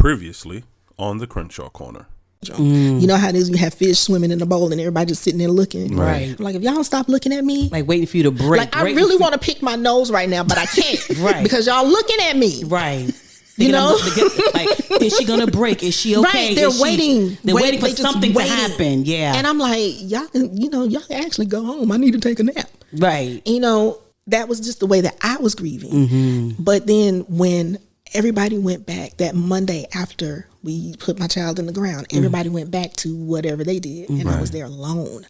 Previously on the Crenshaw Corner. You know how it is, you have fish swimming in the bowl and everybody just sitting there looking. Right. Like, if y'all don't stop looking at me. Like waiting for you to break. Like, I really want to pick my nose right now, but I can't. Right. Because y'all looking at me. Right. You know? Like, is she going to break? Is she okay? Right. They're waiting. They're waiting for something to happen. Yeah. And I'm like, y'all can actually go home. I need to take a nap. Right. That was just the way that I was grieving. Mm-hmm. But then when everybody went back that Monday after we put my child in the ground, everybody went back to whatever they did, and I was there alone.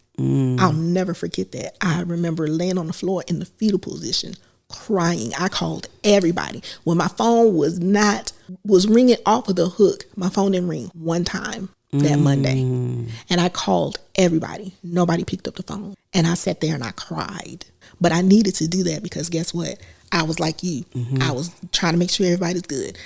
I'll never forget that. I remember laying on the floor in the fetal position, crying. I called everybody. When my phone was ringing off of the hook, my phone didn't ring one time that Monday. And I called everybody. Nobody picked up the phone. And I sat there and I cried. But I needed to do that because guess what? I was like you. I was trying to make sure everybody's good.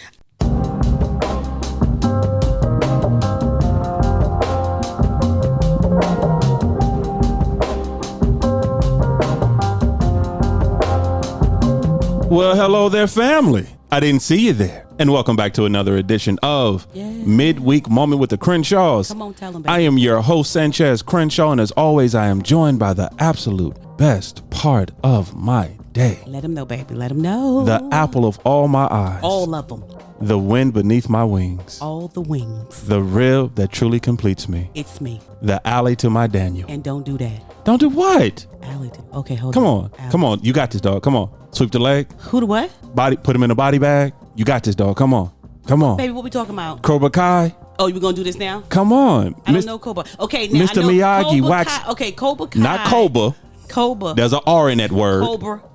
Well, hello there, family. I didn't see you there. And welcome back to another edition of Midweek Moment with the Crenshaws. Come on, tell them, baby. I am your host, Sanchez Crenshaw, and as always, I am joined by the absolute best part of my day. Let them know, baby. Let them know. The apple of all my eyes. All of them. The wind beneath my wings. All the wings. The rib that truly completes me. It's me. The alley to my Daniel. And don't do that. Don't do what? Alley to. Okay, hold Come on. on. Come on. You got this, dog. Come on. Sweep the leg. Who the what? Body. Put him in a body bag. You got this, dog. Come on. Come on. Baby, what we talking about? Cobra Kai. Oh, you gonna do this now? Come on. I don't know Cobra. Okay, now Mr. I know Miyagi, Cobra wax. Kai. Okay, Cobra Kai. Not Cobra. Cobra. There's an R in that word.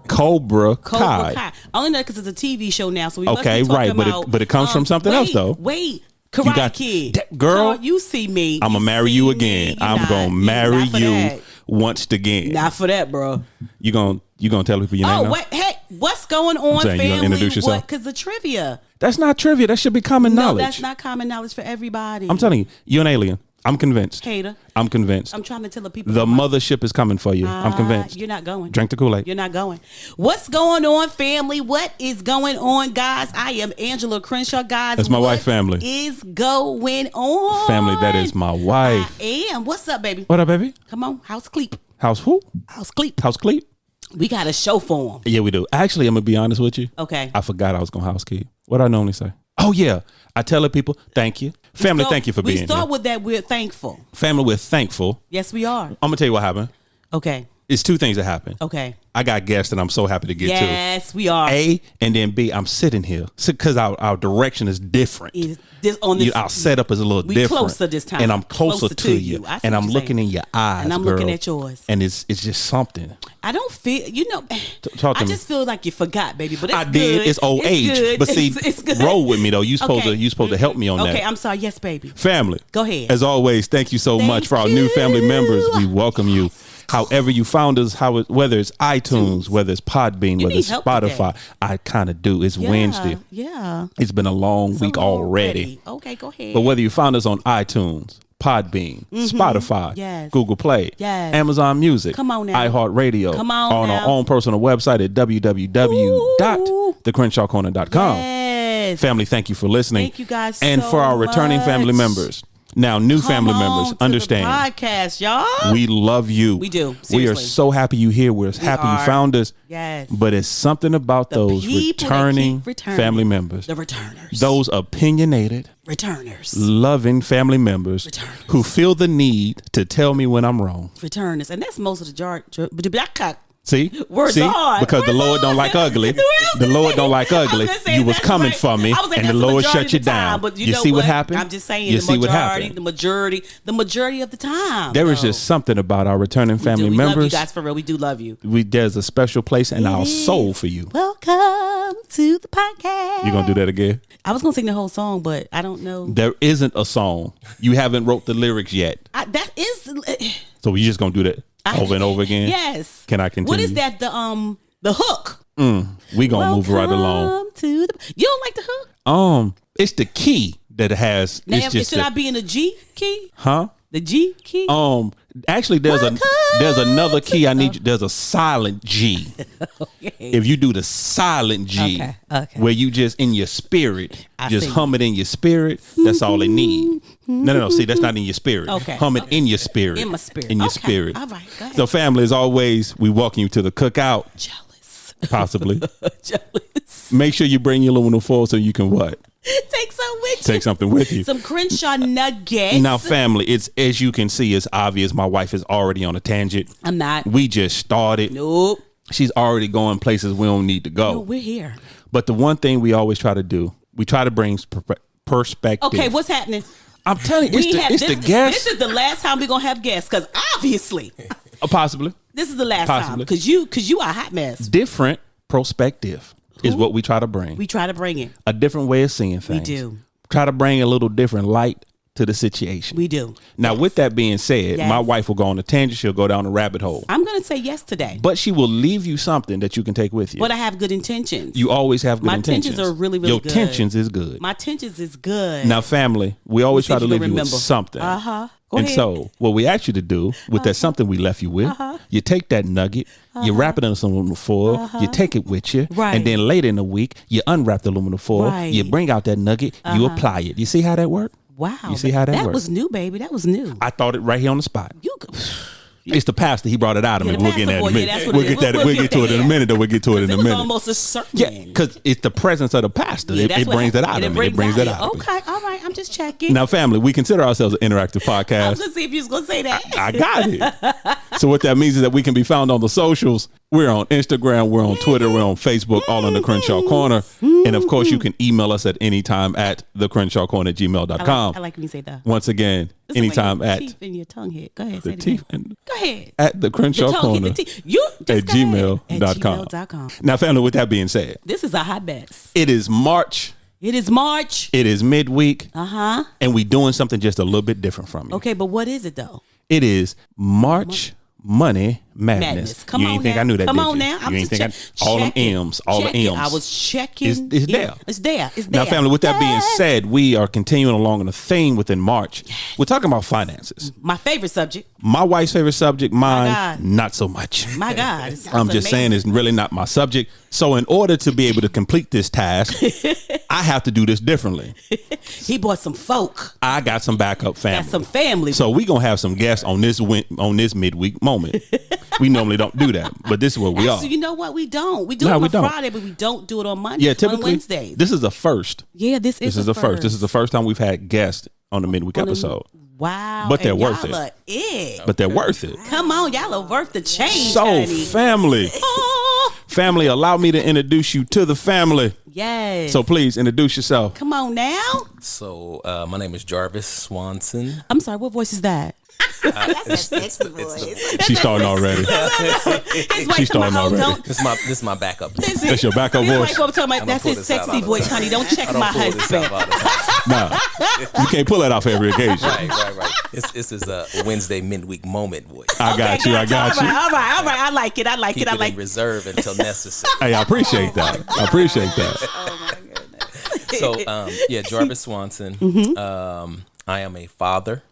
Cobra Kai. I only know because it's a TV show now, so we must Okay, be talking right, about, but it comes from something else though. Wait, Karate Kid. Girl, you see me. I'm gonna marry you again. I'm gonna marry you once again. Not for that, bro. You gonna tell people your name? Oh, wait, hey, what's going on, saying, family? you gonna introduce yourself? Because the trivia. That's not trivia. That should be common knowledge. No, that's not common knowledge for everybody. I'm telling you, you're an alien. I'm convinced. Hater. I'm convinced. I'm trying to tell the people. The mothership is coming for you. I'm convinced. You're not going. Drink the Kool-Aid. You're not going. What's going on, family? What is going on, guys? I am Angela Crenshaw, guys. That's my wife, family. What is going on? Family, that is my wife. I am. What's up, baby? What up, baby? Come on, house cleep. House who? House cleep. House cleep. We got a show for them. Yeah, we do. Actually, I'm gonna be honest with you. Okay. I forgot I was gonna housekeep. What do I normally say? Oh yeah, I tell the people, thank you, family. Thank you for being here. We start with that. We're thankful. Family, we're thankful. Yes, we are. I'm gonna tell you what happened. Okay. It's two things that happened. Okay. I got guests that I'm so happy to get to. Yes, we are. A, and then B, I'm sitting here because our direction is different. Our setup is a little different. Closer this time. And I'm closer to you. And I'm looking in your eyes, and I'm girl. looking at yours. And it's just something. I don't feel, Talk to I me. just feel like you forgot, baby. But it's I good. did. It's old age. Good. But see, it's good. roll with me though. You supposed to help me on that. Okay, I'm sorry. Yes, baby. Family. Go ahead. As always, thank you so much for our new family members. We welcome you. However you found us, whether it's iTunes, whether it's Podbean, whether it's Spotify, I kind of do. It's Wednesday. Yeah. It's been a long week already. Okay, go ahead. But whether you found us on iTunes, Podbean, Spotify, Google Play, Amazon Music, come on now, iHeartRadio, come on our own personal website at www.thecrenshawcorner.com. Yes. Family, thank you for listening. Thank you guys and so for our returning much. family members. Now, new family members, understand. The podcast, y'all. We love you. We do. Seriously. We are so happy you here. We're happy you found us. Yes. But it's something about those returning family members. The returners. Those opinionated, returners, loving family members who feel the need to tell me when I'm wrong. Returners. And that's most of the See? Words hard. Because the Lord don't like ugly. The Lord don't like ugly. You was coming for me, and the Lord shut you down. But you see what happened? I'm just saying, you see what happened? The majority of the time. There is just something about our returning family members. We love you guys for real. We do love you. There's a special place in our soul for you. Welcome to the podcast. You gonna do that again? I was gonna sing the whole song, but I don't know. There isn't a song. You haven't wrote the lyrics yet. That is. So we just gonna do that over and over again? Yes. Can I continue? What is that? The hook. We gonna move right along. You don't like the hook? It's the key that it has. Now, it's just should I be in a G key? Huh? The G key? Actually, there's another key I need you. There's a silent G. Okay. If you do the silent G, okay. Where you just in your spirit, hum it in your spirit, that's all they need. No. See, that's not in your spirit. Okay. Hum it in your spirit. In my spirit. In your spirit. All right, go ahead. So, family, as always, we welcome you to the cookout. Jealous. Possibly. Jealous. Make sure you bring your aluminum foil so you can what? Take something with you. Some Crenshaw nuggets. Now, family, it's as you can see, it's obvious my wife is already on a tangent. I'm not. We just started. Nope. She's already going places we don't need to go. No, we're here. But the one thing we always try to do, we try to bring perspective. Okay, what's happening? I'm telling you, it's the guest. This is the last time we're going to have guests because obviously. Possibly. This is the last time because you are a hot mess. Different perspective is what we try to bring. We try to bring it. A different way of seeing things. We do. Try to bring a little different light to the situation. We do. Now, with that being said, my wife will go on a tangent. She'll go down a rabbit hole. I'm going to say yes today. But she will leave you something that you can take with you. But I have good intentions. You always have good intentions. My intentions are really, really good. Your intentions is good. My intentions is good. Now, family, we always try to leave you with something. Go ahead. So what we ask you to do with that something we left you with, you take that nugget, you wrap it in some aluminum foil, you take it with you, and then later in the week, you unwrap the aluminum foil, you bring out that nugget, you apply it. You see how that works? Wow. You see how that works? That was new, baby. That was new. I thought it right here on the spot. It's the pastor. He brought it out of me. We'll get that in a minute. We'll get to it in a minute. We'll get to it in a minute. It was almost a sermon. Yeah, because it's the presence of the pastor. It brings it out of me. It brings it out. Okay, all right. I'm just checking. Now, family, we consider ourselves an interactive podcast. I was going to see if you was going to say that. I got it. So what that means is that we can be found on the socials. We're on Instagram, we're on Twitter, we're on Facebook, all in the Crenshaw Corner. And of course, you can email us at any time at thecrenshawcorner@gmail.com. I like when you say that. Once again, anytime at teeth in your tongue hit. Go ahead. The teeth and go ahead. At the Crenshaw Corner at gmail.com. Now, family, with that being said, this is a hot mess. It is March. It is March. It is midweek. And we doing something just a little bit different from you. Okay, but what is it though? It is March Money Madness. Come you on ain't think now. I knew that, Come did on you? now. I'm you ain't just think all them M's. All the M's. I was checking. It's there. It's there. It's now, there. family, with that being said, we are continuing along on a theme within March. Yes. We're talking about finances. My favorite subject. My wife's favorite subject. Mine, not so much. My God. I'm just saying it's really not my subject. So in order to be able to complete this task, I have to do this differently. He brought some folk. I got some backup family. Got some family. So we're going to have some guests on this midweek moment. We normally don't do that, but this is what we are. So you know what? We don't. We do it on Friday, but we don't do it on Monday. Yeah, typically. On Wednesdays. This is the first. Yeah, this is the first. This is the first time we've had guests on the midweek episode. Wow. But they're worth it. But they're worth it. Come on, y'all are worth the change. So, honey. family. Family, allow me to introduce you to the family. Yes. So please introduce yourself. Come on now. So my name is Jarvis Swanson. I'm sorry, what voice is that? That's a sexy voice. She's starting already. She's starting already. This is my backup. That's your backup voice. That's his sexy voice, honey. Don't check my husband. Nah, you can't pull that off every occasion. Right. This is a Wednesday midweek moment voice. I got you. All right. I like it. Keep it in reserve until necessary. Hey, I appreciate that. Oh my goodness. So, Jarvis Swanson. I am a father.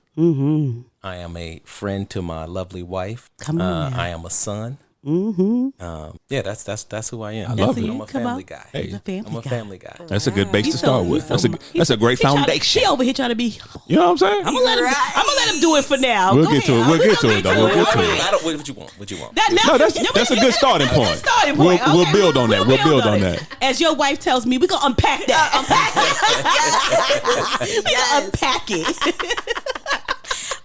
I am a friend to my lovely wife. Come on. I am a son. That's who I am. I love it. I'm a family guy. Hey, I'm a family guy. That's a good base to start with. That's a great foundation. He over here trying to be. You know what I'm saying? I'm gonna let him do it for now. We'll get to it. We'll get to it. We'll get to it. I don't. What you want? No, that's a good starting point. We'll build on that. We'll build on that. As your wife tells me, we're gonna unpack that. We're gonna unpack it.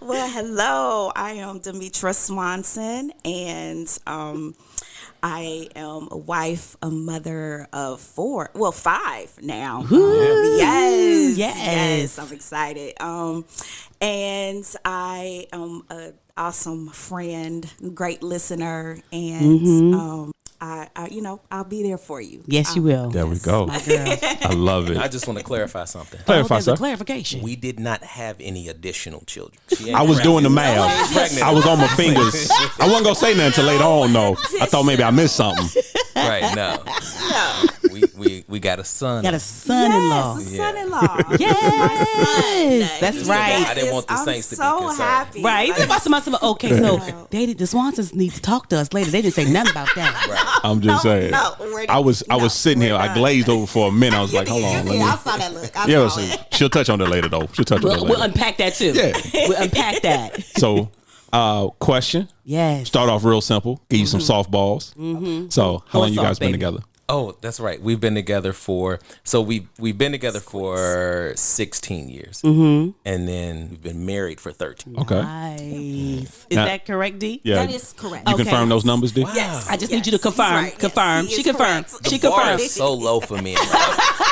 Well, hello. I am Demetra Swanson, and I am a wife, a mother of 5 now. Yes, I'm excited. And I am an awesome friend, great listener, and I'll be there for you. Yes, you will. There we go. My girl. I love it. I just want to clarify something. Clarify, sir. Clarification. We did not have any additional children. I was doing the math. I was on my fingers. I wasn't gonna say nothing until later on. No, I thought maybe I missed something. Right? No. we got a son. Got a son-in-law. Yes, a son-in-law. Yes, that's right. I didn't want the Saints to be so concerned. happy. Right. Okay, so the Swansons need to talk to us later. They didn't say nothing about that. Right. I'm just saying. I was sitting here. I glazed over for a minute. I was like, hold on. I saw that look. She'll touch on that later, though. We'll unpack that too. Yeah. We'll unpack that. So, question. Yes. Start off real simple. Give you some softballs. So, how long you guys been together? Oh, that's right. We've been together for we've been together for 16 years, and then we've been married for 13. Okay. Nice. Is that correct, D? Yeah. That is correct. You confirm those numbers, D? Yes. I just need you to confirm. Right. Confirm. Yes, She he is confirmed. correct. She The bar confirmed. is so low for me.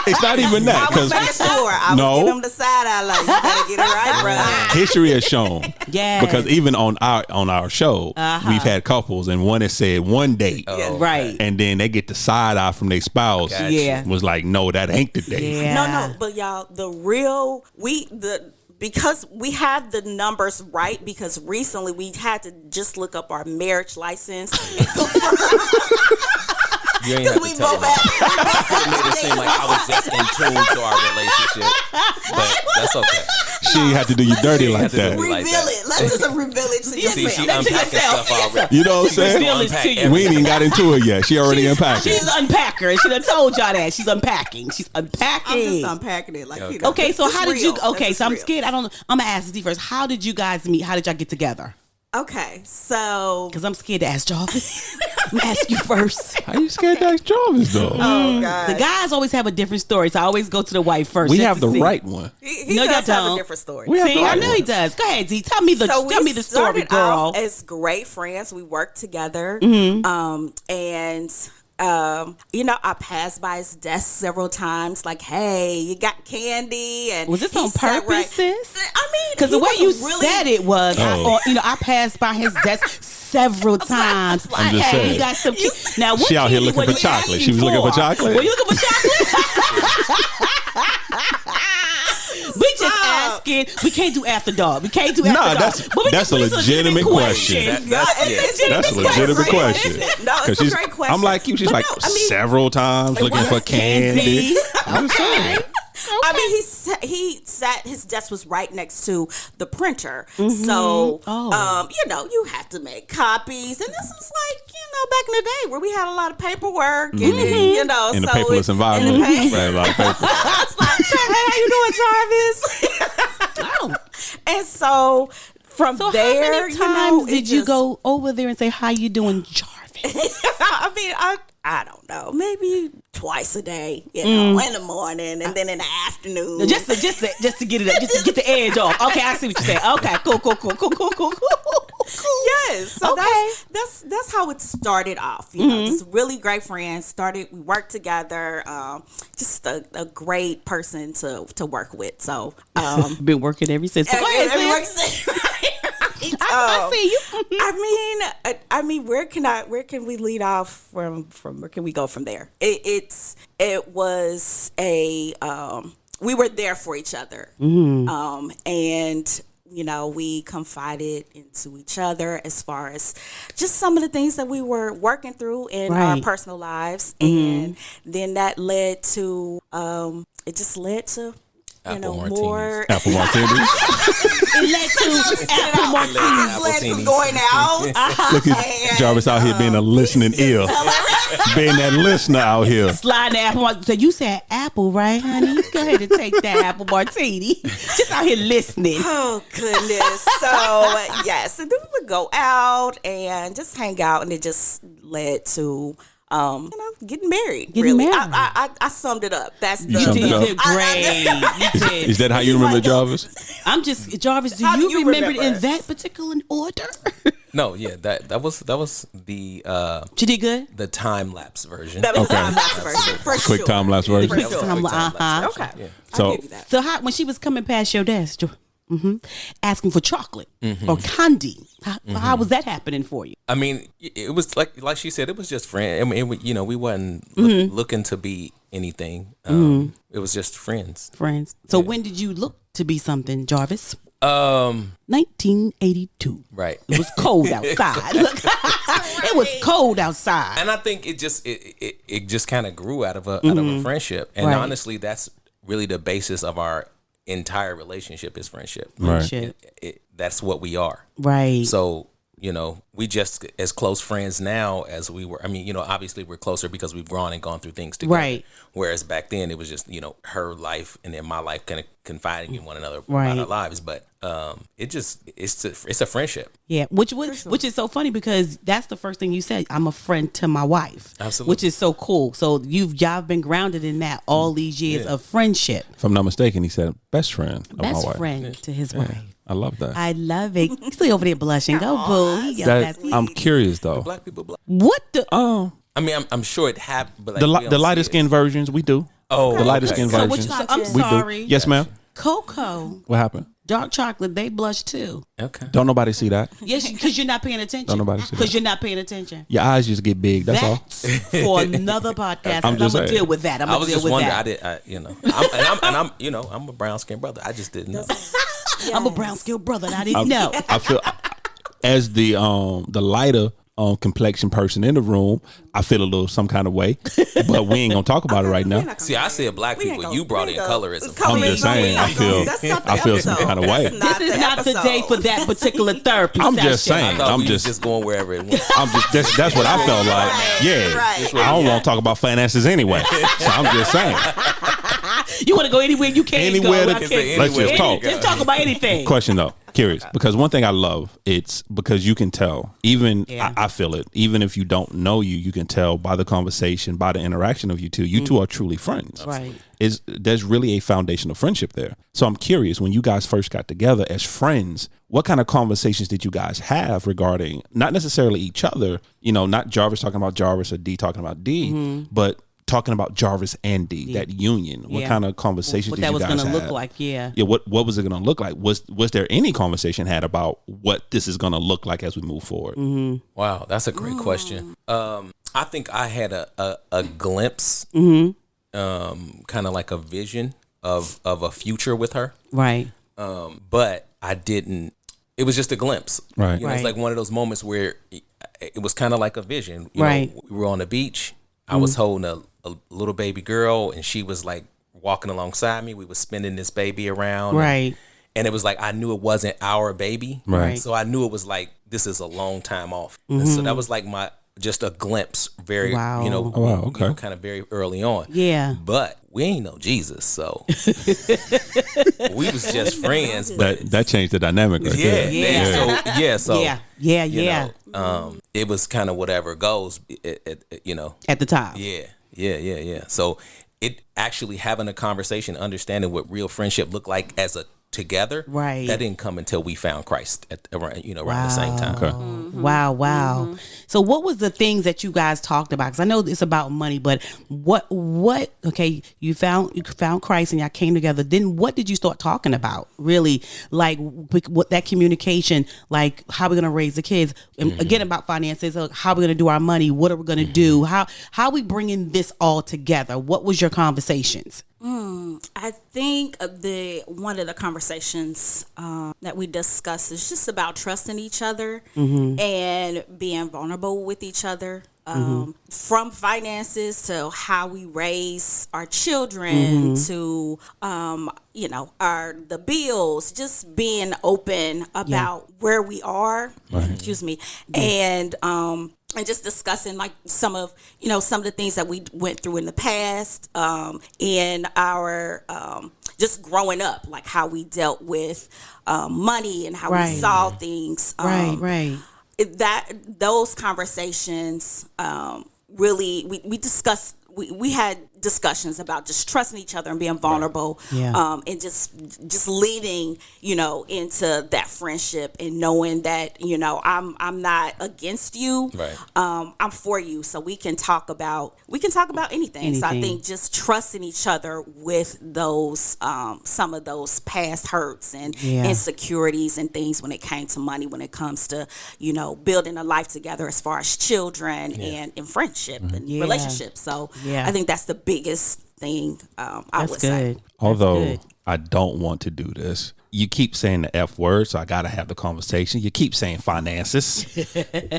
It's not even that I was because making sure. I was giving him the side eye like, you better get it right, brother. history has shown. Yes. Because even on our show, we've had couples, and one has said one date, Right. and then they get the side eye from their spouse. Gotcha. Yeah. Was like, no, that ain't the date. Yeah. No, but y'all, because we have the numbers right, because recently we had to just look up our marriage license. You ain't have to We tell both me. It made it seem like I was just in tune to our relationship, but that's okay. She ain't had to do you dirty like had to do that. me like Reveal that. it. Let's just reveal it to See, yourself. she Let to unpacking yourself. stuff already. You know what I'm saying? Reveal this to you. We ain't even got into it yet. She already unpacked She's it. an unpacker. She done told y'all that. She's unpacking. She's I'm unpacking. just unpacking it. Like, Okay, so it's how did you? real. Okay, This so is I'm real. scared. I'm gonna ask D first. How did you guys meet? How did y'all get together? Okay, so Because I'm scared to ask Jarvis. I'm gonna ask you first. How you scared to ask Jarvis though? oh god, The guys always have a different story, so I always go to the wife first. We just have to the see. right one. he No, does y'all have a don't. different story. We have See, the I right know one. he does. Go ahead, D. Tell me the story, started girl. off as great friends. We worked together, and I passed by his desk several times. Like, hey, you got candy? And Was this he on sat purpose, sis? I mean, Because the he way you was really, said it was, Oh. I passed by his desk several times. I'm just hey, saying. you got some. Now, what She out here candy looking were for you chocolate. asking She was looking for for? chocolate? Were you looking for chocolate? We just asking. We can't do after dark. We can't do after Nah, dark. But we that's just a asked legitimate question. That's a legitimate question. No, it's a she's, great question. I'm like you. She's But like no, I mean, several times looking for candy. I'm just saying. I mean, he sat. His desk was right next to the printer, so you have to make copies, and this was like back in the day where we had a lot of paperwork, and in a so paperless environment. Right, a lot of paper. It's like, hey, how you doing, Jarvis? And so from So there, how many times did you just- go over there and say, "How you doing, Jarvis"? I mean, I don't know, maybe twice a day, in the morning and then in the afternoon. Just to get it up, just to get the edge off. Okay, I see what you're saying. Okay, cool. Yes, so Okay. that's how it started off. Just really great friends. We worked together. Just a great person to work with. So Been working ever since. But go ahead, sis. I see you. I mean, where can we lead off from? Where can we go from there? It was a we were there for each other, and we confided into each other as far as just some of the things that we were working through in our personal lives, and then that led to Apple more. Apple martinis. It led to apple martinis. Led to going out. Look at Jarvis out here being a listening ear. Being that listener out here. Sliding the apple martini. So you said apple, right, honey? Go ahead and take that apple martini. Just out here listening. Oh goodness! So yes, and then we would go out and just hang out, and it just led to getting married. Getting really, married. I summed it up. That's You summed You it up. did great. You did. Is that how you remember Jarvis? I'm just Jarvis. Do How do you you remember it in remember? that particular order? No, yeah, that was the She did good. the time lapse version. that was Okay. the time lapse version. For Quick sure. time lapse version. For That was a sure. quick time lapse Uh-huh. version, Okay. yeah. So- I'll give you that. So when she was coming past your desk, asking for chocolate or candy, how was that happening for you? I mean, it was like she said, it was just friends. I mean, we wasn't looking to be anything. It was just friends. Friends. So when did you look to be something, Jarvis? 1982. Right. It was cold outside. Look, it was cold outside. And I think it just kind of grew out of a friendship. And honestly, that's really the basis of our entire relationship is friendship. Friendship. That's what we are. Right. So, we just as close friends now as we were. I mean, obviously we're closer because we've grown and gone through things together. Right. Whereas back then it was just, her life and then my life kind of confiding in one another about our lives. But it's a friendship. Yeah, which is so funny because that's the first thing you said. I'm a friend to my wife. Absolutely. Which is so cool. So y'all been grounded in that all these years of friendship. If I'm not mistaken, he said best friend of my wife. Best friend to his wife. I love that. I love it. He's still over there blushing. Go, boo. I'm curious though. Black people black. What the? I mean, I'm sure it happened, but the lighter skin versions we do. Oh, the lighter skin versions. I'm sorry. We do. Yes, ma'am. Cocoa. What happened? Dark chocolate. They blush too. Okay. Don't nobody see that? Yes, because you're not paying attention. Don't nobody see that? Because you're not paying attention. Your eyes just get big. That's all. For another podcast. I'm gonna deal with that. I was just wondering. I'm a brown skinned brother. I just didn't know. Yes. I'm a brown skinned brother. And I didn't know. I feel as the lighter complexion person in the room, I feel a little some kind of way, but we ain't gonna talk about it right now. See, I said black people. You brought in colorism. I'm just saying. I feel some kind of way. This is not the day for that particular therapy. I'm just saying. I'm just going wherever it went. That's what I felt like. Yeah, I don't want to talk about finances anyway. So I'm just saying. You want to go anywhere you can. Anywhere. Let's just talk. Just talk about anything. Question though. Curious, because one thing I love, it's because you can tell, even I feel it, even if you don't know you can tell by the conversation, by the interaction of you two. You two are truly friends. Right. There's really a foundation of friendship there. So I'm curious, when you guys first got together as friends, what kind of conversations did you guys have regarding not necessarily each other, not Jarvis talking about Jarvis or D talking about D, but talking about Jarvis and D, that union. What kind of conversations did you guys have? What that was going to look like, Yeah, what was it going to look like? Was there any conversation had about what this is going to look like as we move forward? Mm-hmm. Wow, that's a great question. I think I had a glimpse, kind of like a vision of a future with her. Right. But I didn't. It was just a glimpse. Right. It's like one of those moments where it was kind of like a vision. Right. We were on the beach. I was holding a little baby girl, and she was like walking alongside me. We was spinning this baby around. Right. And it was like, I knew it wasn't our baby. Right. So I knew it was like, this is a long time off. And so that was like just a glimpse, very, kind of very early on. Yeah. But we ain't know Jesus, so we was just friends. But that changed the dynamic right there. It was kind of whatever goes, at the time. Yeah. So it actually having a conversation, understanding what real friendship looked like as a together, right? That didn't come until we found Christ around the same time. Okay. Mm-hmm. Wow. So what was the things that you guys talked about? Because I know it's about money, but what? Okay, you found Christ and y'all came together. Then what did you start talking about? Really, like what that communication, like how we're gonna raise the kids, and again about finances, how we're gonna do our money, what are we gonna do, how we bringing this all together? What was your conversations? I think one of the conversations that we discussed is just about trusting each other and being vulnerable with each other. From finances to how we raise our children to the bills, just being open about where we are. Excuse me, and just discussing like some of the things that we went through in the past, in our just growing up, like how we dealt with money and how we saw things. Those conversations really we discussed. We had discussions about just trusting each other and being vulnerable, and just leading, into that friendship and knowing that, I'm not against you, I'm for you, so we can talk about anything. So I think just trusting each other with those some of those past hurts and insecurities and things when it came to money, when it comes to building a life together as far as children and in friendship and relationships. So I think that's the biggest thing I would say. Although I don't want to do this. You keep saying the F word, so I got to have the conversation. You keep saying finances.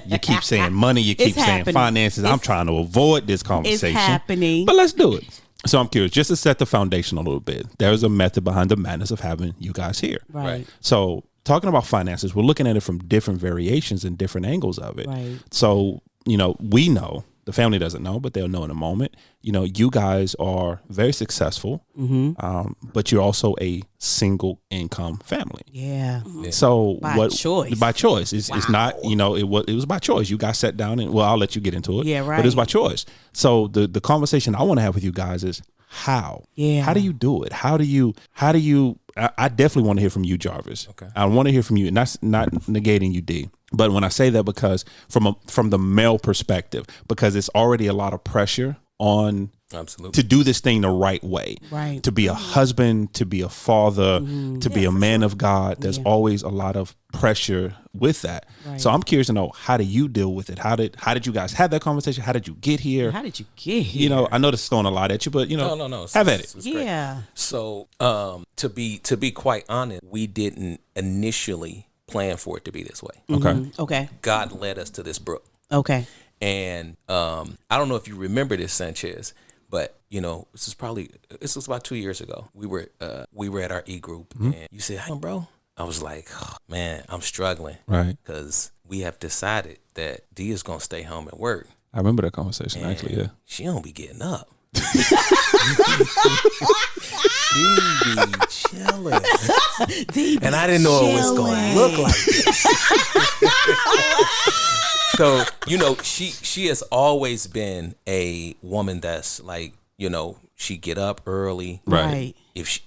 You keep saying money. You keep saying finances. I'm trying to avoid this conversation. It's happening. But let's do it. So I'm curious, just to set the foundation a little bit, there's a method behind the madness of having you guys here. Right. So talking about finances, we're looking at it from different variations and different angles of it. Right. So, we know, the family doesn't know, but they'll know in a moment. You guys are very successful, but you're also a single income family. Yeah. So by choice. By choice. It's not, it was by choice. You guys sat down and, I'll let you get into it. Yeah, right. But it's by choice. So the conversation I want to have with you guys is how? Yeah. How do you do it? How do you, I definitely want to hear from you, Jarvis. Okay. I want to hear from you, and that's not negating you, D. But when I say that, because from the male perspective, because it's already a lot of pressure on to do this thing the right way, right? To be a husband, to be a father, to be a man of God. There's always a lot of pressure with that. Right. So I'm curious to know, how do you deal with it? How did you guys have that conversation? How did you get here? How did you get here? I know this is throwing a lot at you, but no. Have at it. Yeah. Great. So to be quite honest, we didn't initially plan for it to be this way. Okay. Okay. God led us to this brook. Okay. And I don't know if you remember this, Sanchez, but this was about 2 years ago. We were at our e-group, and you said, "Hey, bro." I was like, oh, "Man, I'm struggling." Right. Because we have decided that D is gonna stay home and work. I remember that conversation, actually. Yeah. She don't be getting up. She be chilling. And I didn't know it was gonna look like this. So, she has always been a woman that's like, she get up early. Right. If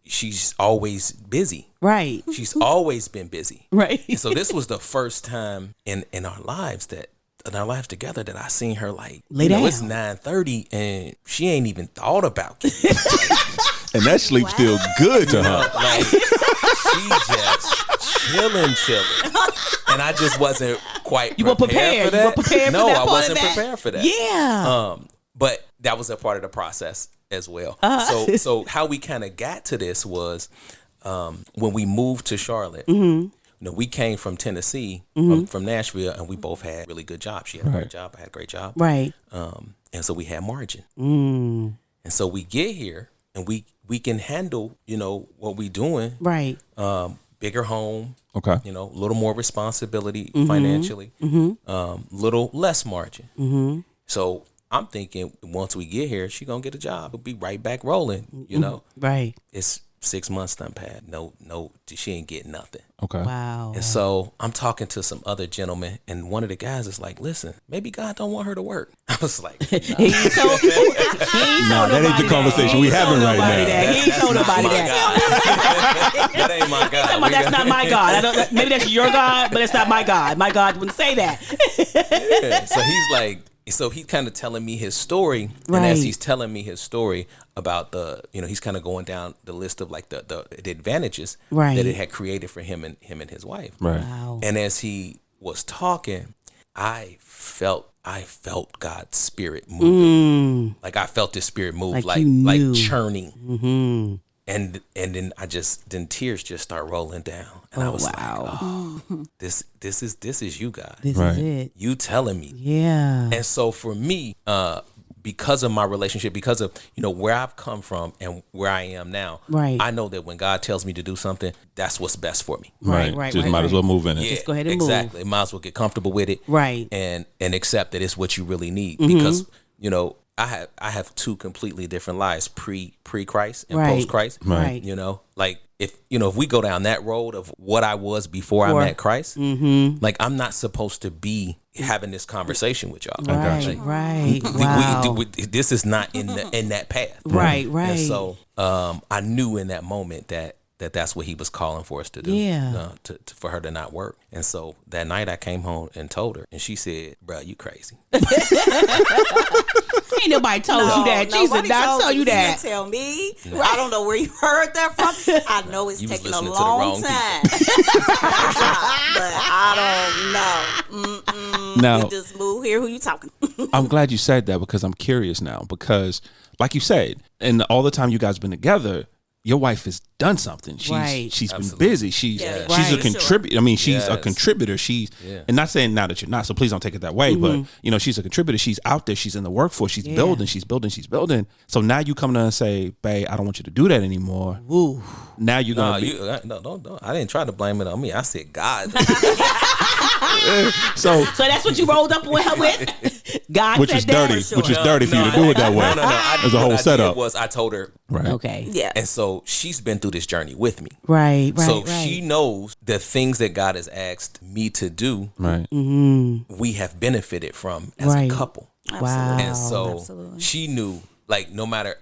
she's always busy. Right. She's always been busy. Right. And so this was the first time in our lives together that I seen her like lay down. It's 9:30 and she ain't even thought about it. And that sleep's still good to her. Like she just chilling. And I just wasn't quite prepared for that. You were prepared no, for that I part wasn't of that? prepared for that. Yeah. But that was a part of the process as well. So how we kind of got to this was when we moved to Charlotte. We came from Tennessee, from Nashville, and we both had really good jobs. She had a great job. I had a great job. Right. And so we had margin. And so we get here, and we can handle, what we doing. Right. Bigger home. Okay. A little more responsibility financially. Little less margin. So I'm thinking once we get here, she gonna get a job. We'll be right back rolling. Right. It's 6 months done past. No, she ain't getting nothing. Okay. Wow. And so I'm talking to some other gentlemen, and one of the guys is like, "Listen, maybe God don't want her to work." I was like, He ain't told that ain't the conversation we having right now. He ain't told nobody that. That ain't my God. That's not my God. Maybe that's your God, but it's not my God. My God wouldn't say that. Yeah. So he's like, he's kind of telling me his story, and as he's telling me his story about he's kind of going down the list of like the advantages that it had created for him and his wife. Right. Wow. And as he was talking, I felt God's spirit moving. Like I felt his spirit move, like churning. And then tears just start rolling down, and I was like, "Oh, this is you, God. This is it. You telling me." Yeah. And so for me, because of my relationship, because of where I've come from and where I am now, I know that when God tells me to do something, that's what's best for me. Right. Just might as well move in it. Yeah, just go ahead and exactly. Might as well get comfortable with it, right? And accept that it's what you really need, because I have two completely different lives, pre Christ and post Christ. Right. Like if we go down that road of what I was before I met Christ, like I'm not supposed to be having this conversation with y'all. Right. Wow. This is not in that path. Right. And so I knew in that moment that's what he was calling for us to do. Yeah. For her to not work. And so that night I came home and told her, and she said, "Bro, you crazy." Ain't nobody told you that. Jesus, not told you that. You didn't tell me. No. I don't know where you heard that from. I know it's taking a long time. But I don't know. Now, you just move here. Who you talking? I'm glad you said that, because I'm curious now, because like you said, and all the time you guys been together, your wife has done something. She's been busy. She's a contributor. I mean, she's a contributor. And not saying now that you're not, so please don't take it that way, but you know, she's a contributor. She's out there. She's in the workforce. She's building. So now you come to her and say, babe, I don't want you to do that anymore. Woo. Now you're going to No. I didn't try to blame it on me. I said God. So that's what you rolled up with her with? God which is dirty. Which is dirty for you to do it that way. No. There's a whole setup. I told her. Right. Okay. Yeah. And so she's been through this journey with me. Right. So she knows the things that God has asked me to do. Right. We have benefited from as a couple. Wow. And so she knew, like, no matter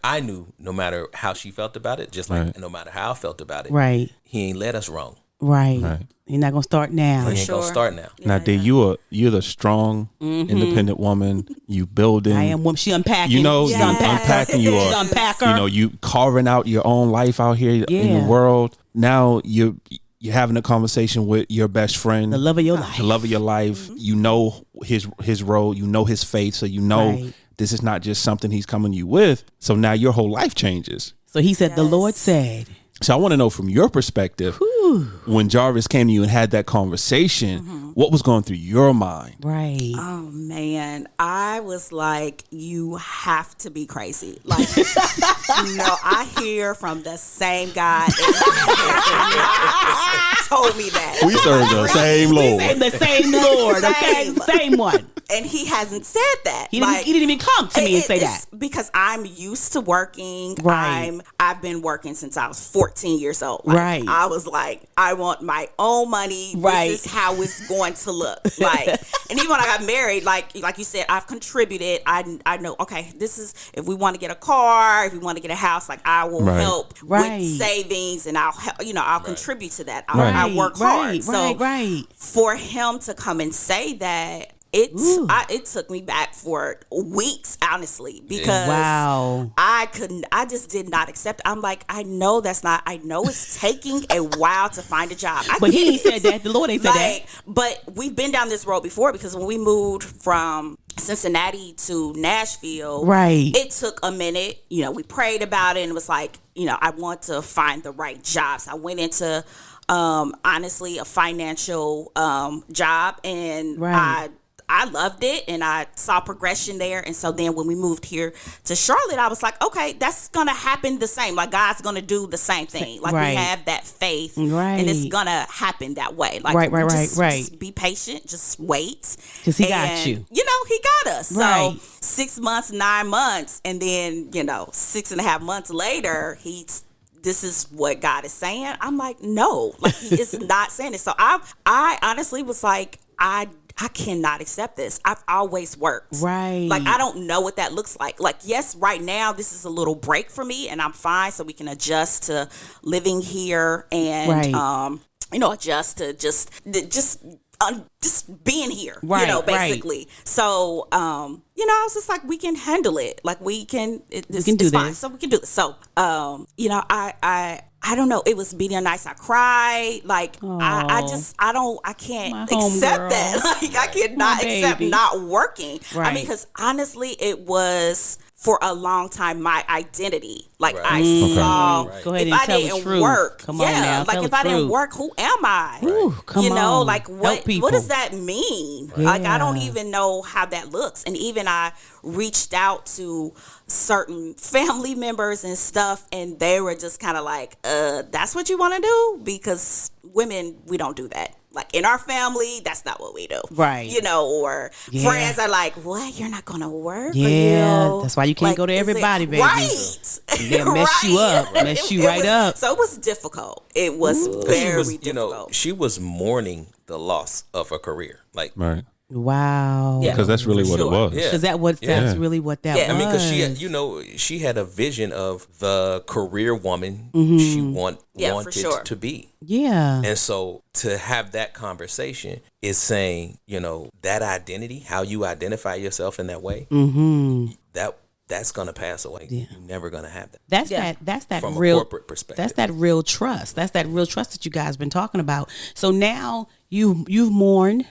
how she felt about it, just like no matter how I felt about it, he ain't let us wrong. Right. You're not gonna start now. He ain't gonna start now. Now, D, you're the strong, independent woman. You building. I am. She unpacking. You know, she's unpacking. You are. Unpacker. You know, you carving out your own life out here in the world. Now you're having a conversation with your best friend, the love of your life. The love of your life. You know his role. You know his faith. So you know this is not just something he's coming to you with. So now your whole life changes. So he said, the Lord said. So I want to know from your perspective, when Jarvis came to you and had that conversation, what was going through your mind? Right. Oh man, I was like, you have to be crazy. Like, I hear from the same God told me that. We serve the same Lord. The same Lord, okay? Same one. And he hasn't said that. He didn't even come to me and say that. Because I'm used to working. Right. I've been working since I was 14 years old. Right. I was like, I want my own money. Right. This is how it's going to look. Like, and even when I got married, like you said, I've contributed. I know, okay, this is, if we want to get a car, if we want to get a house, like I will help with savings, and I'll help, I'll contribute to that. I work hard. So for him to come and say that, it took me back for weeks, honestly, because I just did not accept it. I'm like, I know it's taking a while to find a job. But he ain't said that. The Lord ain't said that. But we've been down this road before, because when we moved from Cincinnati to Nashville, it took a minute. We prayed about it, and it was like, I want to find the right jobs. I went into honestly a financial job, and I loved it, and I saw progression there. And so then when we moved here to Charlotte, I was like, okay, that's going to happen the same. Like, God's going to do the same thing. Like, we have that faith, and it's going to happen that way. Like, just be patient, just wait. Because he got you. He got us. So 6 months, 9 months, and then, 6.5 months later, this is what God is saying. I'm like, no, like, he is not saying it. So I honestly was like, I cannot accept this. I've always worked. Right. Like, I don't know what that looks like. Like, yes, right now, this is a little break for me, and I'm fine, so we can adjust to living here and, adjust to just being here, basically. So, I was just like, we can handle it. Like, we can do this. So we can do this. So, I don't know. It was being nice. I cried. Like, I can't accept that. Like, I cannot accept not working. I mean, because honestly, it was for a long time my identity. Like, I saw, if I didn't work, like, if I didn't work, who am I? Like, what does that mean? Yeah. Like, I don't even know how that looks. And even I reached out to certain family members and stuff, and they were just kind of like, that's what you want to do? Because women, we don't do that. Like, in our family, that's not what we do. Right. Or friends are like, what? You're not going to work? Yeah. That's why you can't go to everybody, baby. Right. They'll mess you up. Mess you up. So it was difficult. It was very difficult. She was mourning the loss of her career. Like, wow. Because that's really what it was. Because that's really what that was. I mean, because she had a vision of the career woman she wanted to be. Yeah. And so to have that conversation is saying, that identity, how you identify yourself in that way, that's gonna pass away. Yeah. You're never gonna have that. That's that from real a corporate perspective. That's that real trust. That's that real trust that you guys been talking about. So now you've mourned,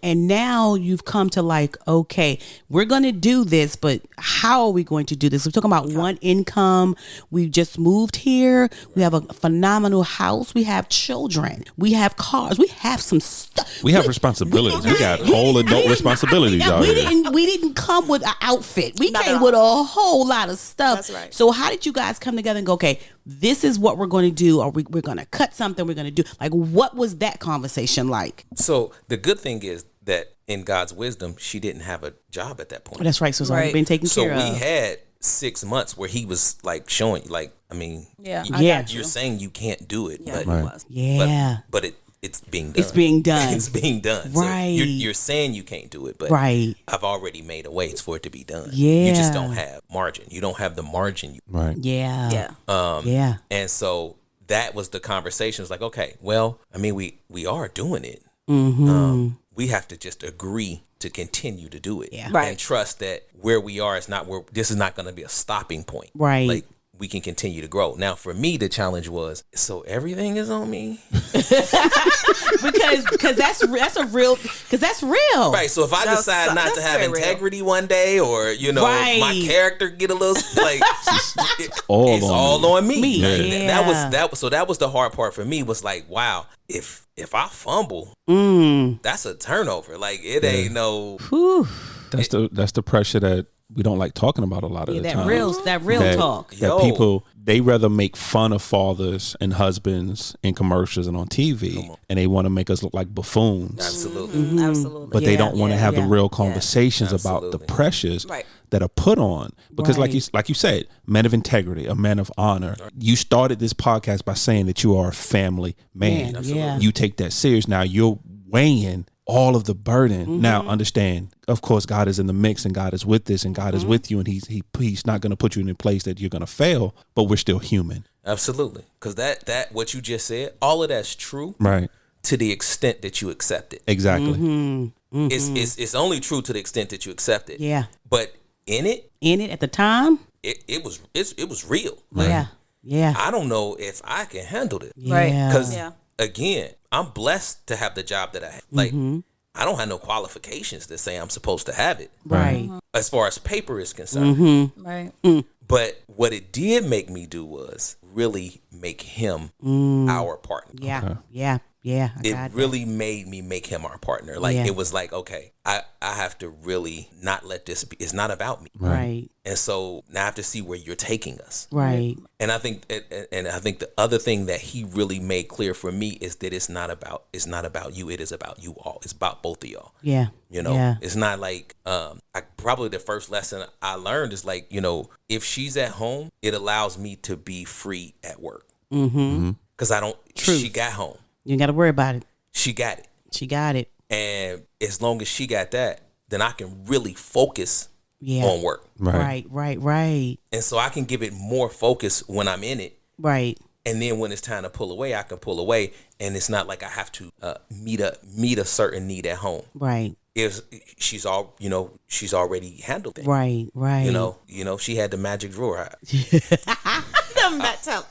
and now you've come to like, okay, we're going to do this, but how are we going to do this? We're talking about one income. We just moved here. We have a phenomenal house. We have children. We have cars. We have some stuff. We have responsibilities. We got whole adult responsibilities out here. We didn't come with an outfit. We came with a whole lot of stuff. That's right. So how did you guys come together and go, okay, this is what we're going to do, or we're going to cut something, we're going to do? Like, what was that conversation like? So the good thing is that in God's wisdom, she didn't have a job at that point. That's right. So it's already been taken care of. So we had 6 months where he was like showing, like, I mean, you're saying you can't do it, but it's being done. It's being done. It's being done. Right. So you're saying you can't do it, but I've already made a way for it to be done. Yeah. You just don't have margin. You don't have the margin. Right. Yeah. And so that was the conversation. It's like, okay, well, I mean, we are doing it. We have to just agree to continue to do it, and trust that where we are is not where this is not going to be a stopping point. Right. Like, we can continue to grow. Now, for me, the challenge was, so everything is on me, because that's real. Right. So if I decide not to have integrity one day, or my character get a little like, it's all on me. That was the hard part for me. Was like, wow, if I fumble, that's a turnover. Like, it ain't no. That's the pressure that we don't like talking about a lot of the time. That real talk. That people, they rather make fun of fathers and husbands in commercials and on TV, and they want to make us look like buffoons. Absolutely. Absolutely. But they don't want to have the real conversations about the pressures that are put on. Because like you said, men of integrity, a man of honor. You started this podcast by saying that you are a family man. You take that serious. Now you're weighing all of the burden. Now understand, of course, God is in the mix, and God is with this, and God is with you, and he's not going to put you in a place that you're going to fail, but we're still human. Absolutely. Because that what you just said, all of that's true, right, to the extent that you accept it. Exactly. It's only true to the extent that you accept it. Yeah. But in it at the time, it was real. Like, I don't know if I can handle it. Right. Because again, I'm blessed to have the job that I have. Like, I don't have no qualifications that say I'm supposed to have it. Right. As far as paper is concerned. Right. But what it did make me do was really make him our partner. Yeah. Okay. Yeah. It really made me make him our partner. Like, it was like, okay, I have to really not let this be. It's not about me. Right. And so now I have to see where you're taking us. Right. And I think the other thing that he really made clear for me is that it's not about you. It is about you all. It's about both of y'all. Yeah. It's not like, probably the first lesson I learned is like, if she's at home, it allows me to be free at work. Because she got home. You ain't got to worry about it. She got it. And as long as she got that, then I can really focus on work. Right. And so I can give it more focus when I'm in it. Right. And then when it's time to pull away, I can pull away. And it's not like I have to meet a certain need at home. Right. If she's already handled it. Right. She had the magic drawer.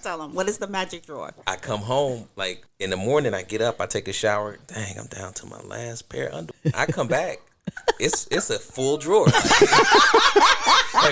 Tell them, what is the magic drawer? I come home, like, in the morning, I get up, I take a shower. Dang, I'm down to my last pair of underwear. I come back. It's a full drawer. Like,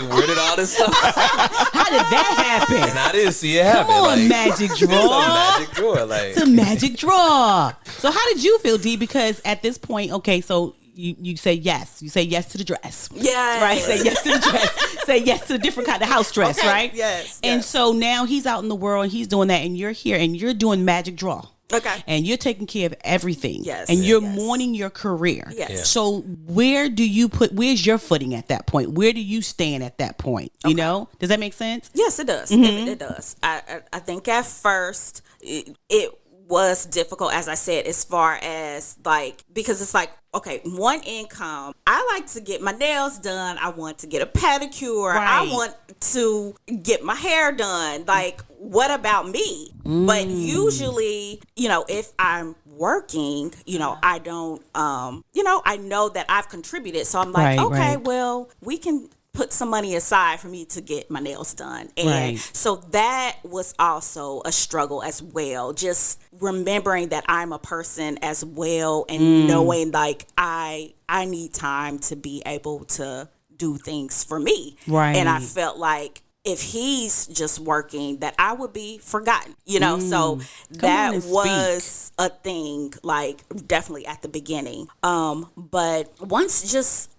where did all this stuff How did that happen? And I didn't see it happen. Come on, magic drawer. It's a magic drawer. Like, it's a magic drawer. So how did you feel, D? Because at this point, okay, so you say yes. You say yes to the dress. Yes. Right? Say yes to the dress. Say yes to a different kind of house dress, okay. right? Yes. And so now he's out in the world and he's doing that, and you're here and you're doing magic draw. Okay. And you're taking care of everything. Yes. And you're mourning your career. Yes. Yeah. So where's your footing at that point? Where do you stand at that point? You know? Does that make sense? Yes, it does. It does. I think at first it was difficult, as I said, as far as like, because it's like, okay, one income. I like to get my nails done. I want to get a pedicure. Right. I want to get my hair done. Like, what about me? But usually, if I'm working, I don't, I know that I've contributed. So I'm like, well, we can put some money aside for me to get my nails done. And so that was also a struggle as well. Just remembering that I'm a person as well, and knowing like I need time to be able to do things for me. Right. And I felt like if he's just working, that I would be forgotten, you know? So that was a thing, like definitely at the beginning. But once just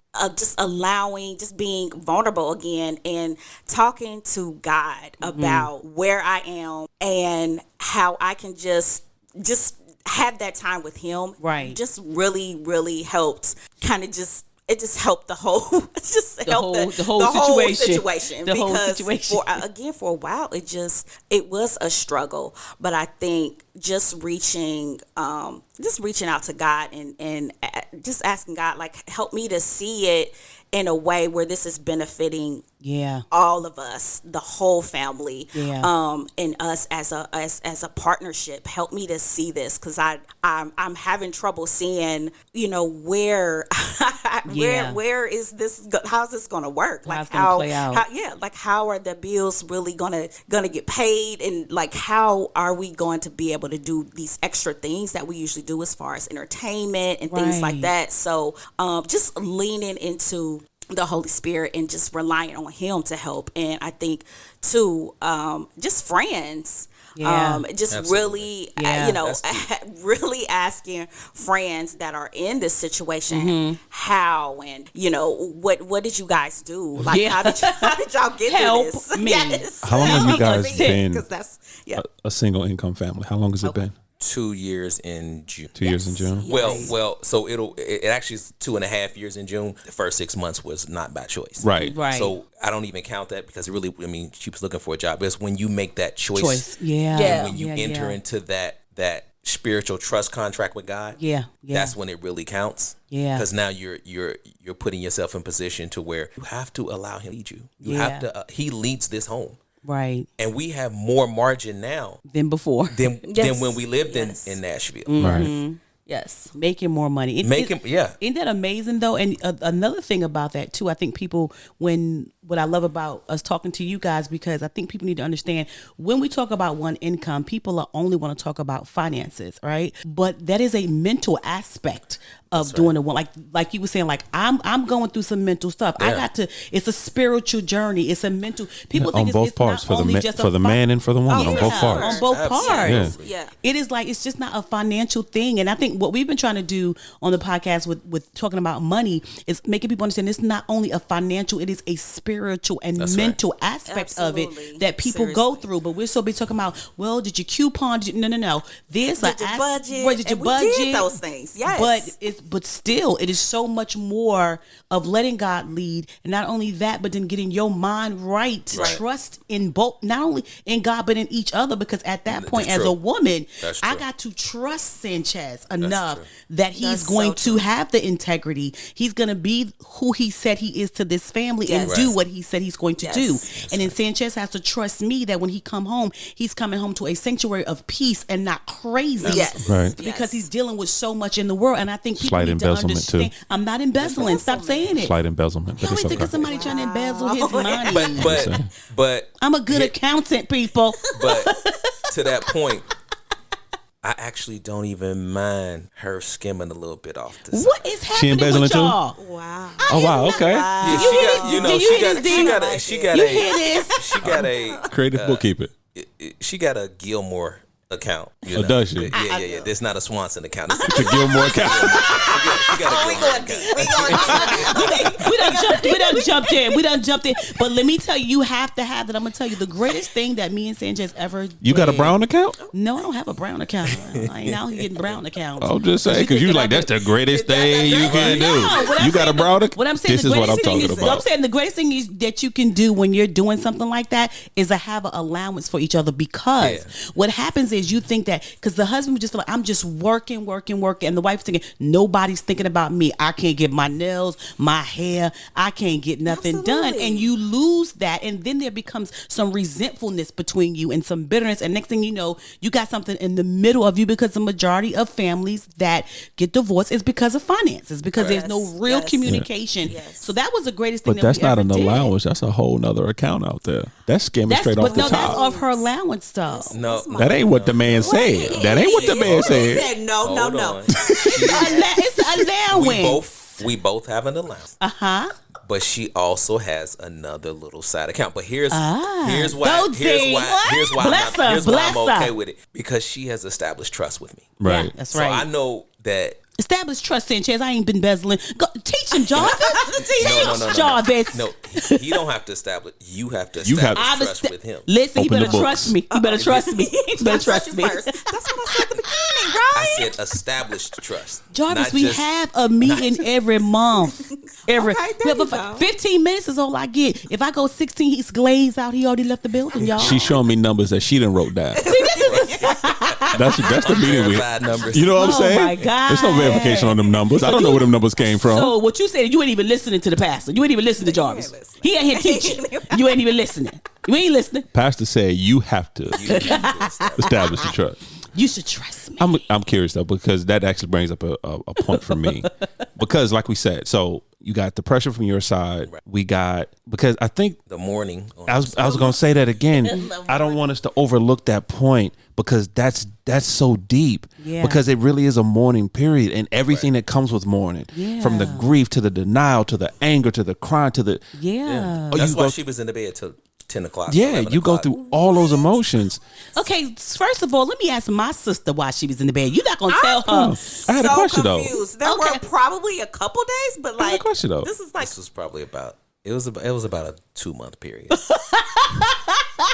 allowing, just being vulnerable again and talking to God about where I am and how I can just have that time with him. Right. Just really, really helped it just helped the whole situation. For a while it was a struggle, but I think just reaching out to God and just asking God, like, help me to see it in a way where this is benefiting all of us, the whole family, and us as a partnership. Help me to see this, because I'm having trouble seeing, you know, where is this? How's this going to work? Like how are the bills really gonna get paid, and like how are we going to be able to do these extra things that we usually do as far as entertainment and things like that? So just leaning into the Holy Spirit and just relying on him to help. And I think too, just friends, really, really asking friends that are in this situation how, and you know, what did you guys do? Like how did y'all get help through this? Me. Yes. How long have you guys been that's a single income family? How long has it been? 2 years in June. 2 years in June. Well, so it actually is 2.5 years in June. The first 6 months was not by choice. Right. So I don't even count that, because it really, I mean, she was looking for a job. It's when you make that choice. When you enter into that spiritual trust contract with God. That's when it really counts. Because now you're putting yourself in position to where you have to allow him to lead you. You have to. He leads this home. Right. And we have more margin now than before. Than when we lived in Nashville. Right. Yes, making more money. Isn't that amazing though? And another thing about that too, I think people, what I love about us talking to you guys, because I think people need to understand, when we talk about one income, people only want to talk about finances, right? But that is a mental aspect of doing the one, like you were saying, like I'm going through some mental stuff. It's a spiritual journey. It's a mental. People think on both it's parts, not only for the man and for the woman, on both parts. On both parts. Yeah. It is like, it's just not a financial thing. And I think what we've been trying to do on the podcast with talking about money is making people understand it's not only a financial, it is a spiritual and mental aspect of it that people go through. But we're so busy talking about, well, did you coupon? No. This did you budget? Did you budget? We did those things. Yes. But still, it is so much more of letting God lead, and not only that, but then getting your mind right to trust in both, not only in God but in each other. Because at that point, as a woman, I got to trust Sanchez enough that he's going to have the integrity. He's going to be who he said he is to this family and do what he said he's going to do. And then Sanchez has to trust me that when he come home, he's coming home to a sanctuary of peace and not crazy. Because he's dealing with so much in the world. And I think people slight need to understand. Too. I'm not embezzling. Stop saying it. Slight embezzlement. You always think of somebody trying to embezzle his money. But I'm a good accountant, people. But to that point, I actually don't even mind her skimming a little bit off the side. What is happening she embezzling with y'all? Too? Wow. Oh wow, okay. She got a creative bookkeeper. She got a Gilmore account. Does she? Yeah. There's not a Swanson account. It's a Gilmore account. We done jumped in. But let me tell you, you have to have that. I'm gonna tell you the greatest thing that me and Sanchez ever did. You got a Brown account? No, I don't have a Brown account. I ain't out here getting Brown accounts. I'm just saying, because you like, that's the greatest thing you can do. You got a Brown account? What I'm saying, this is what I'm talking about. I'm saying the greatest thing is that you can do when you're doing something like that is to have an allowance for each other, because what happens is you think that because the husband would just like, I'm just working, and the wife's thinking nobody's thinking about me. I can't get my nails, my hair, I can't get nothing done, and you lose that, and then there becomes some resentfulness between you and some bitterness, and next thing you know, you got something in the middle of you because the majority of families that get divorced is because of finances, because there's no real communication. So that was the greatest thing. But that's not an allowance. That's a whole nother account out there. That's skimming straight off the top. That's off her allowance stuff. No, that ain't what the man said. That ain't what the man said. No. It's an allowance. We both have an allowance. But she also has another little side account. But here's why I'm okay with it, because she has established trust with me. Right. Yeah, that's right. So I know that. Establish trust, Sanchez. I ain't been embezzling. Go, teach him, Jarvis. Jarvis. No, he don't have to establish. You have to establish trust with him. Listen, he better trust me. He better trust me. He better trust me. First. That's what I said at the beginning, right? I said established trust. Jarvis, we have a meeting every month. Okay, there you go. 15 minutes is all I get. If I go 16, he's glazed out. He already left the building, y'all. She's showing me numbers that she done wrote down. See, this is that's the meeting we. Numbers. You know what I'm saying? Oh my God. There's no verification on them numbers. I don't know where them numbers came from. So what you said, you ain't even listening to the pastor. You ain't even listening to Jarvis. He ain't here teaching. You ain't even listening. You ain't listening. Pastor said you have to establish the trust. You should trust me. I'm curious though, because that actually brings up a point for me. Because like we said, so you got the pressure from your side. Right. We got, because I think the morning. I was going to say that again. I don't want us to overlook that point, because that's so deep. Yeah. Because it really is a mourning period, and everything that comes with mourning, from the grief to the denial to the anger to the crying to the That's why she was in the bed till 10 o'clock. Yeah, you go through all those emotions. Okay, first of all, let me ask my sister why she was in the bed. You're not gonna tell her. I had a question confused. There were probably a couple days, but I had a question though. This was probably about. It was about a 2-month period.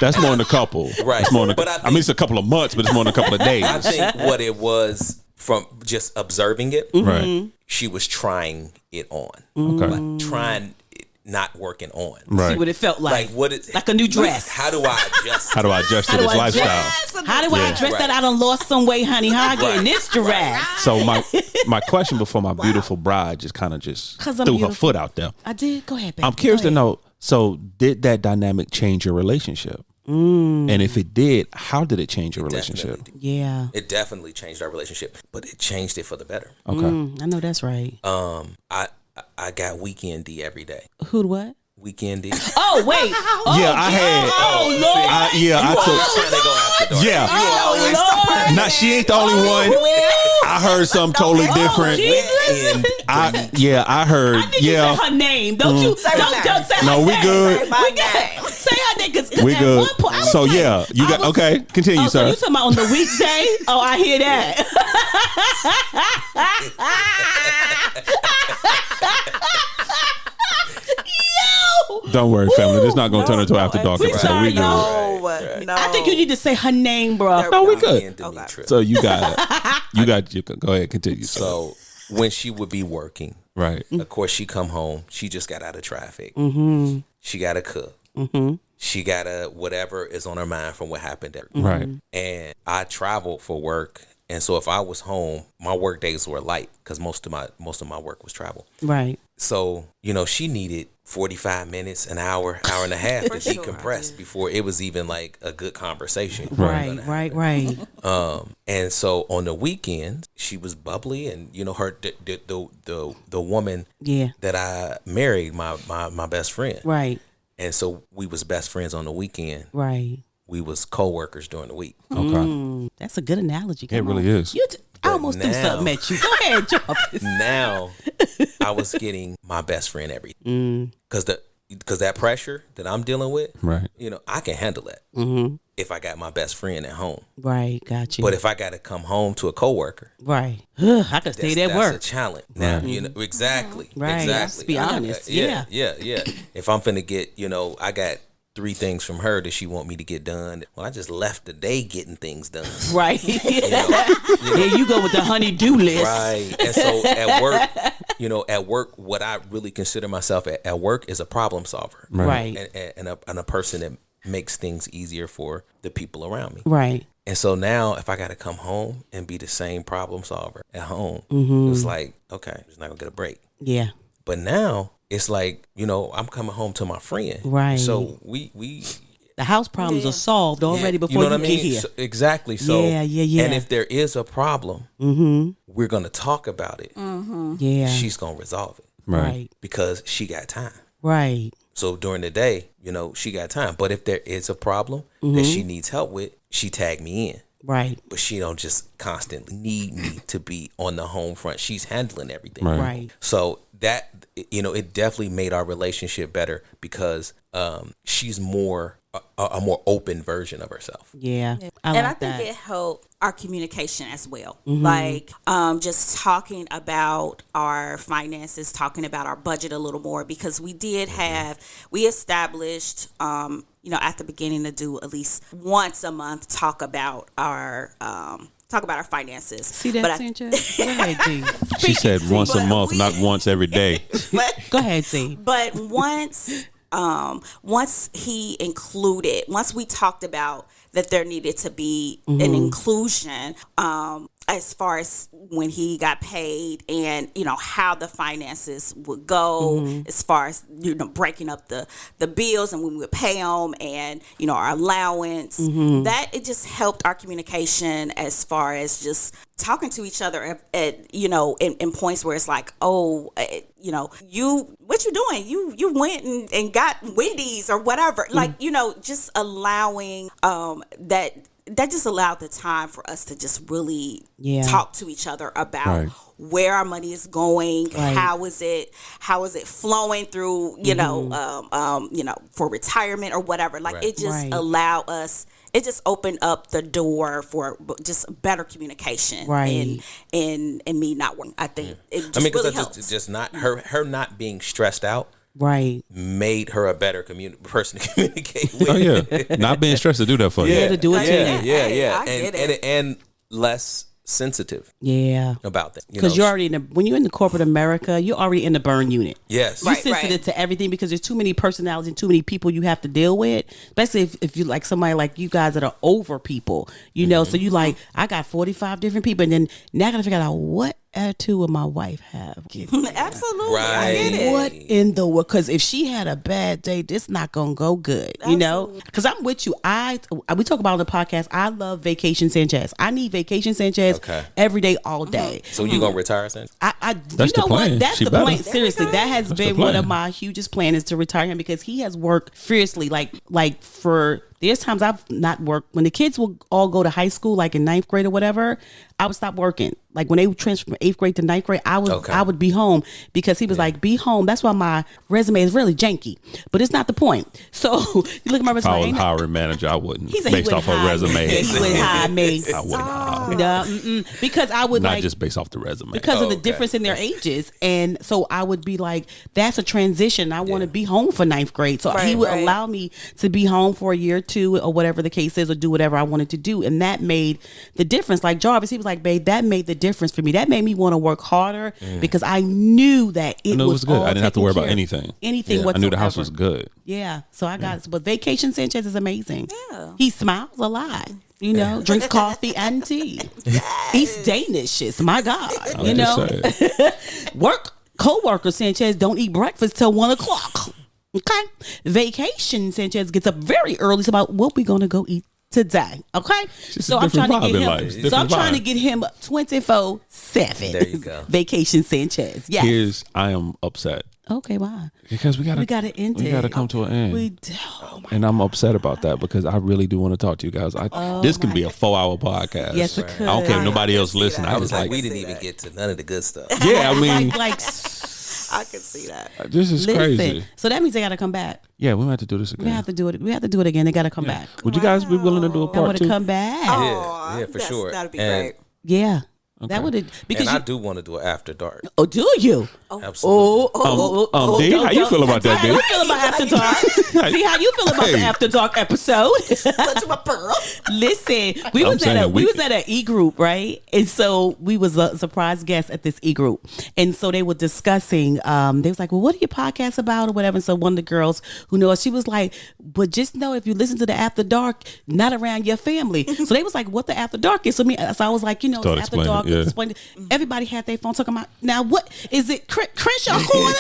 That's more than a couple, right? It's more than I mean, it's a couple of months, but it's more than a couple of days. I think what it was, from just observing it, right? She was trying it on, okay, trying. Not working on. Right. See what it felt like. Like a new dress. How do I adjust? How do I adjust to this lifestyle? How do I address that? I done lost some weight, honey. How I get in this dress? So my question before my beautiful bride just kind of threw her foot out there. I did. Go ahead, baby. I'm curious to know. So did that dynamic change your relationship? And if it did, how did it change your relationship? Yeah, it definitely changed our relationship, but it changed it for the better. Okay, I know that's right. I got weekend D every day. Who what? Weekend D. Oh wait. Yeah, I had. Oh Lord. I took. Yeah. Oh Lord. She ain't the only one. I heard something totally different. I heard. I think you said her name. Don't you? Don't say her name. No, we good. Say her name. We good. So yeah, you got okay. Continue, sir. So you talking about on the weekday? Oh, I hear that. Don't worry, family. This is not going to turn into after dark episode. We good. No. I think you need to say her name, bro. No, we good. Okay. So you got it. You go ahead, continue. So when she would be working, right? Of course, she come home. She just got out of traffic. She got to cook. She got to whatever is on her mind from what happened there. Right. And I traveled for work. And so if I was home, my work days were light because most of my work was travel. Right. So, she needed 45 minutes, an hour and a half to decompress before it was even like a good conversation. Right. And so on the weekends, she was bubbly, and her the woman that I married, my best friend. Right. And so we was best friends on the weekend. Right. We was co-workers during the week. Okay. That's a good analogy. It really is. I almost threw something at you. Go ahead, Jarvis. Now, I was getting my best friend everything. Because that pressure that I'm dealing with, right? I can handle that if I got my best friend at home. Right, got you. But if I got to come home to a coworker, right, I can stay at work. That's a challenge. Now, exactly. Right. Exactly. Let's be honest. Yeah. If I'm finna get, I got 3 things from her that she want me to get done. Well, I just left the day getting things done. Right. There you go with the honey-do list. Right. And so at work, what I really consider myself at work is a problem solver. Right. And a person that makes things easier for the people around me. Right. And so now if I got to come home and be the same problem solver at home, it was like, okay, I'm just not gonna get a break. Yeah. But now it's like, I'm coming home to my friend. Right. So we the house problems are solved already before you get here. So, exactly. So yeah. And if there is a problem, we're gonna talk about it. Yeah. She's gonna resolve it. Right. Because she got time. Right. So during the day, she got time. But if there is a problem that she needs help with, she tagged me in. Right. But she don't just constantly need me to be on the home front. She's handling everything. Right. So that, it definitely made our relationship better because she's more a more open version of herself. Yeah. I think it helped our communication as well. Like just talking about our finances, talking about our budget a little more, because we established at the beginning to do at least once a month talk about our finances. See that, Sanchez? Go ahead, G. She said once a month, not once every day. Go ahead, C. But once we talked about that there needed to be an inclusion as far as when he got paid and how the finances would go as far as breaking up the bills and when we would pay them and our allowance, that it just helped our communication as far as just talking to each other at in points where it's like, oh, what you doing? You went and got Wendy's or whatever. Like, just allowing that just allowed the time for us to just really talk to each other about where our money is going, how is it flowing through, for retirement or whatever. Like it just allowed us. It just opened up the door for just better communication, and me not working. I think it just really helped. Just not her not being stressed out. Right. Made her a better person to communicate with. Oh yeah, not being stressed to do that for you. Yeah, to do it to you. Yeah. And less sensitive. Yeah. About that. Because you're already when you're in the corporate America, you're already in the burn unit. Yes. You're sensitive to everything because there's too many personalities and too many people you have to deal with. Especially if you like somebody like you guys that are over people, so you like, I got 45 different people, and then now I gotta figure out what attitude would my wife have. Absolutely. Right. I get it. What in the world? Because if she had a bad day, this not gonna go good. Because I'm with you. We talk about on the podcast. I love Vacation Sanchez. I need Vacation Sanchez every day, all day. So you gonna retire, Sanchez? That's the plan. That's She the better. plan. Seriously, that has That's been the one of plan. my hugest plans is to retire him because he has worked fiercely. Like for. There's times I've not worked. When the kids will all go to high school, like in 9th grade or whatever, I would stop working. Like when they would transfer from 8th grade to 9th grade, I would be home because he was like, be home. That's why my resume is really janky. But it's not the point. So you look at my If I was resume. a hiring manager, I wouldn't. He said Based off her resume. He would hire me. I wouldn't hire. No, because I would Not just based off the resume. because of the difference in their ages. And so I would be like, that's a transition. I want to be home for 9th grade. So he would allow me to be home for a year or two or whatever the case is, or do whatever I wanted to do. And that made the difference. Like Jarvis, he was like, babe, that made the difference for me. That made me want to work harder because I knew that it was good. all I didn't have to worry about taken care of. anything. Anything I whatsoever. knew the house was good. Yeah. So I got it. But Vacation Sanchez is amazing. Yeah. He smiles a lot. Drinks coffee and tea. Eats Danishes. My God. I'm just saying. Co-worker Sanchez don't eat breakfast till 1 o'clock. Okay. Vacation Sanchez gets up very early. So about what we gonna go eat today. Okay. So I'm trying to get him 24/7. There you go. Vacation Sanchez. Yes. I am upset. Okay, why? Because we gotta end it. We gotta come to an end. We do. And I'm upset about that because I really do want to talk to you guys. This can be a 4-hour podcast. Yes, it could. I don't care if nobody else listens. I was like, we didn't even get to none of the good stuff. Yeah, I mean, I can see that. This is crazy. So that means they got to come back. Yeah, we have to do this again. We have to do it. We have to do it again. They got to come back. Would you guys be willing to do a I part want 2? to come back. Yeah, for sure. That'd be And great. Yeah. Okay. That would because I do want to do it after dark. Oh, do you? Absolutely. D, how you feel about that, D? How you feel about after dark? See how you feel about the after dark episode? But you a pearl. Listen, we was at an e group, right? And so we was a surprise guest at this e group, and so they were discussing. They was like, "Well, what are your podcasts about, or whatever?" And so one of the girls who knew us, she was like, "But just know if you listen to the after dark, not around your family." So they was like, "What the after dark is?" So I was like, it's after dark. Yeah. Explained. Everybody had their phone talking about, now what is it? Crenshaw corner?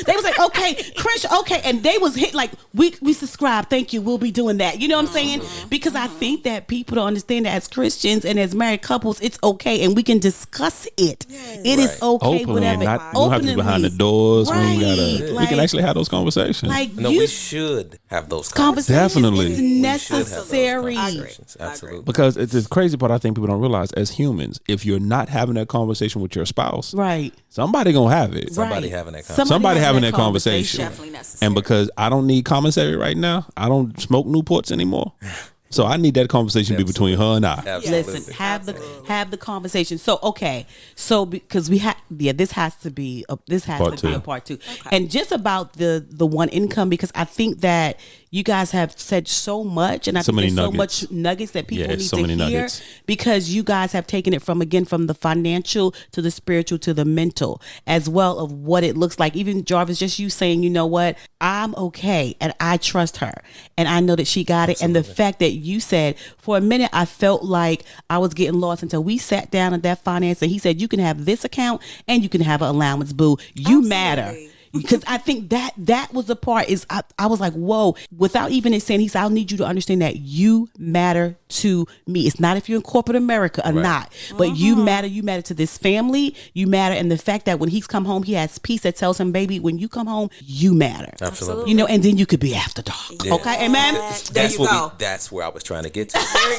They was like, okay, Crenshaw, okay, and they was hit like, we subscribe, thank you, we'll be doing that. You know what I'm saying? Because I think that people don't understand that as Christians and as married couples, it's okay, and we can discuss it. Yes. It is okay, openly, whatever. We don't have to be behind the doors. Right. We can actually have those conversations. We should have those conversations. Definitely. It's necessary. Absolutely. Because it's the crazy part I think people don't realize as humans, if you're not having that conversation with your spouse, right, somebody gonna have it. Somebody having that conversation. Somebody having that conversation. Definitely necessary. And because I don't need commissary right now, I don't smoke Newports anymore. So I need that conversation to be between her and I. Absolutely. Listen, have the conversation. So because this has to be a part two. Okay. And just about the one income, because I think that you guys have said so much, and I think there's so much nuggets that people need to hear nuggets. Because you guys have taken it from the financial to the spiritual to the mental, as well of what it looks like. Even Jarvis, just you saying, you know what, I'm okay, and I trust her, and I know that she got it. Absolutely. And the fact that you said, for a minute, I felt like I was getting lost until we sat down at that finance, and he said, you can have this account and you can have an allowance, boo. You matter. Because I think that was the part is I was like, whoa, without even it saying, he said, I'll need you to understand that you matter to me. It's not if you're in corporate America or not, but you matter to this family, you matter. And the fact that when he's come home, he has peace that tells him, baby, when you come home, you matter. Absolutely. You know, and then you could be after dark. Yeah. Okay, amen? That's where I was trying to get to. There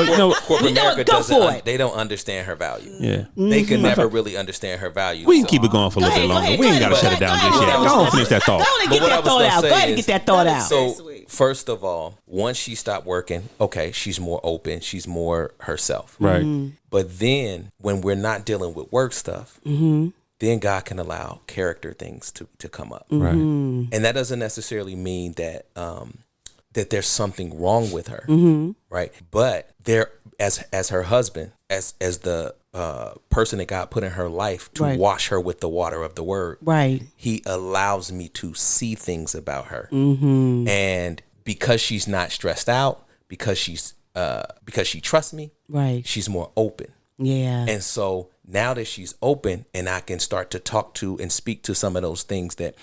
we go. Well, corporate America they don't understand her value. Yeah. They can never really understand her value. We can keep it going for a little bit longer. We ain't got to shut it down just yet. Go on, finish that thought. Go ahead and get that thought out. So, first of all, once she stopped working, okay, she's more open. She's more herself. Right. But then when we're not dealing with work stuff, then God can allow character things to come up. Right. And that doesn't necessarily mean that that there's something wrong with her. Right. But there, as her husband, as the person that God put in her life to wash her with the water of the word, he allows me to see things about her. And because she's not stressed out, because she trusts me, she's more open. Yeah. And so now that she's open, and I can start to talk to and speak to some of those things that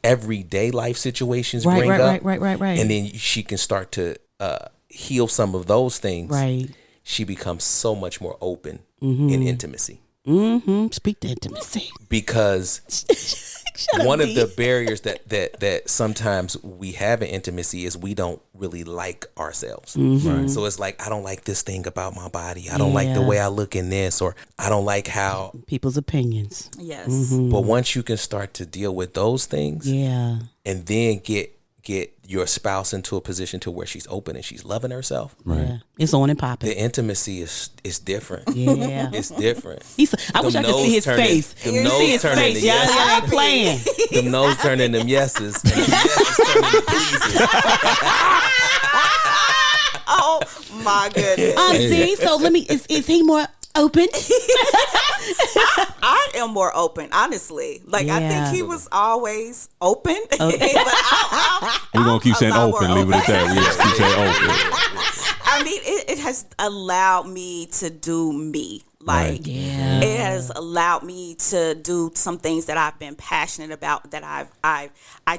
everyday life situations bring up, and then she can start to heal some of those things. She becomes so much more open in intimacy. Speak to intimacy. Because one of the barriers that sometimes we have in intimacy is we don't really like ourselves. So it's like, I don't like this thing about my body. I don't like the way I look in this, or I don't like how people's opinions. Yes. But once you can start to deal with those things, and then get your spouse into a position to where she's open and she's loving herself. It's on and popping. The intimacy is different. It's different. I wish I could see his face. The nose turning into yeses. I ain't playing. The nose turning them yeses. And the yeses turning to pleases. Oh my goodness. See, so is he more open? I am more open, honestly. Like, I think he was always open. Okay. But we're going to keep saying open. Leave it at that. We just keep saying open. I mean, it has allowed me to do me. Like, it has allowed me to do some things that I've been passionate about that I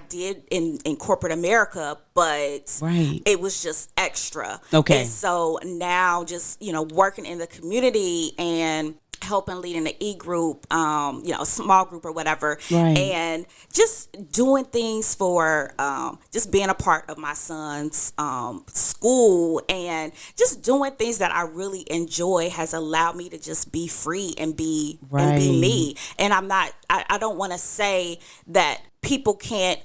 did in corporate America, but it was just extra. Okay. And so now just, working in the community and helping leading the e-group, a small group or whatever, and just doing things for just being a part of my son's school and just doing things that I really enjoy has allowed me to just be free and be me. And I don't want to say that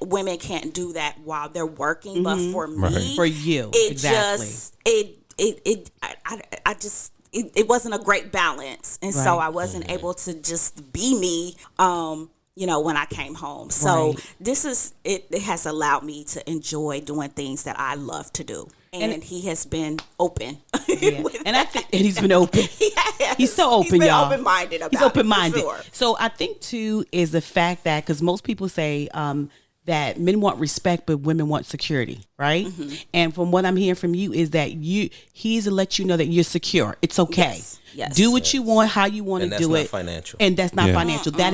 women can't do that while they're working, but for me, for you, it it wasn't a great balance, and so I wasn't able to just be me. When I came home. So it has allowed me to enjoy doing things that I love to do. And he has been open. And I think he's been open. He's so open, he's y'all. Open-minded about He's open-minded. Sure. So I think too is the fact that, because most people say that men want respect, but women want security, right? Mm-hmm. And from what I'm hearing from you is that he's to let you know that you're secure. It's okay. Yes. Do what you want, how you want to do it. Financial. And that's not financial. That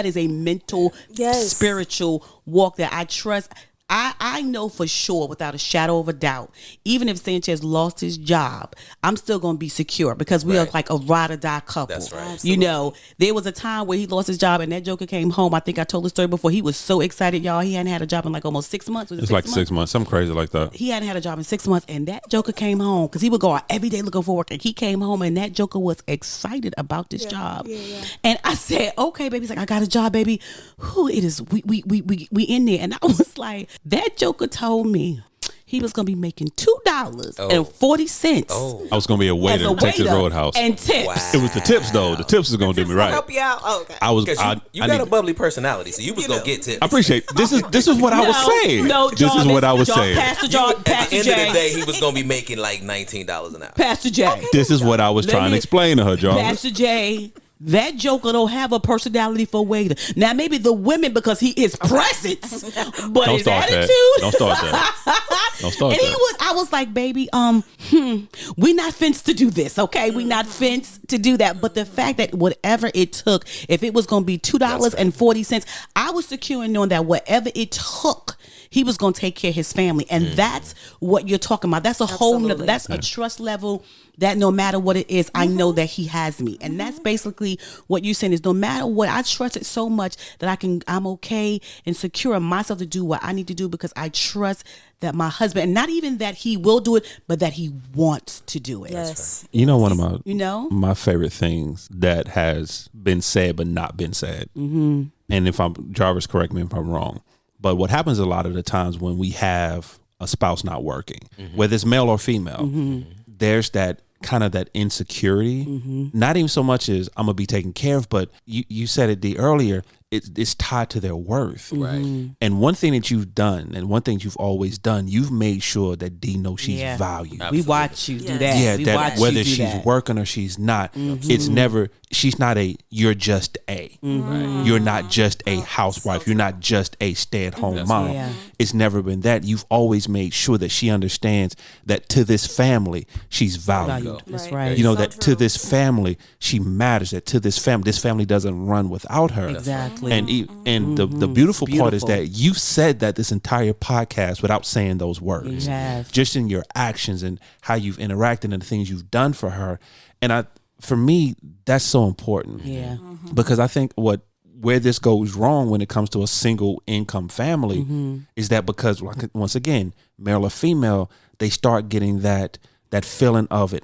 is a mental, spiritual walk that I trust. I know for sure, without a shadow of a doubt, even if Sanchez lost his job, I'm still going to be secure, because we are like a ride or die couple. That's right. Absolutely. There was a time where he lost his job and that joker came home. I think I told the story before. He was so excited, y'all. He hadn't had a job in like almost 6 months. It's like 6 months. Something crazy like that. He hadn't had a job in 6 months, and that joker came home, because he would go out every day looking for work, and he came home and that joker was excited about this job. Yeah. And I said, okay, baby. He's like, I got a job, baby. Who it is? We in there. And I was like, that joker told me he was going to be making $2.40. Oh. I was going to be a waiter in Texas Roadhouse. And tips. Wow. It was the tips, though. The tips is going to do me right. Help you out. Oh, okay. You got a bubbly personality, so you was going to get tips. I appreciate this is what I was saying. This is what I was saying. Pastor At the end of the day, he was going to be making like $19 an hour. Pastor J. Okay. This is what I was trying to explain to her, Jarvis. Pastor J. That joker don't have a personality for waiter. Now maybe the women, because he is presence, but his attitude. Don't start that. Don't start and that. I was like, baby, we not fenced to do this, okay? We not fenced to do that. But the fact that whatever it took, if it was going to be $2.40, I was secure in knowing that whatever it took, he was going to take care of his family. And that's what you're talking about. That's a whole nother, that's a trust level that no matter what it is, I know that he has me. And that's basically what you're saying, is no matter what, I trust it so much that I'm okay and secure in myself to do what I need to do, because I trust that my husband, and not even that he will do it, but that he wants to do it. Yes. You know, one of my favorite things that has been said but not been said. Mm-hmm. And if Jarvis, correct me if I'm wrong, but what happens a lot of the times when we have a spouse not working, whether it's male or female, there's that kind of that insecurity, not even so much as I'm gonna be taken care of, but you said it earlier, it's tied to their worth. Right. And one thing that you've done, and one thing you've always done, you've made sure that D knows she's valued. We watch you do that. Yeah, we that whether she's that. working or she's not, it's never, she's not you're just a. Right. You're not just a housewife. You're not just a stay-at-home mom. Yeah. It's never been that. You've always made sure that she understands that to this family, she's valued. That's right. You know, that to this family, she matters. That to this family doesn't run without her. Exactly. And the beautiful part is that you said that this entire podcast without saying those words. Yes. Just in your actions and how you've interacted and the things you've done for her. And for me, that's so important. Yeah. Because I think where this goes wrong when it comes to a single income family is that because, once again, male or female, they start getting that feeling of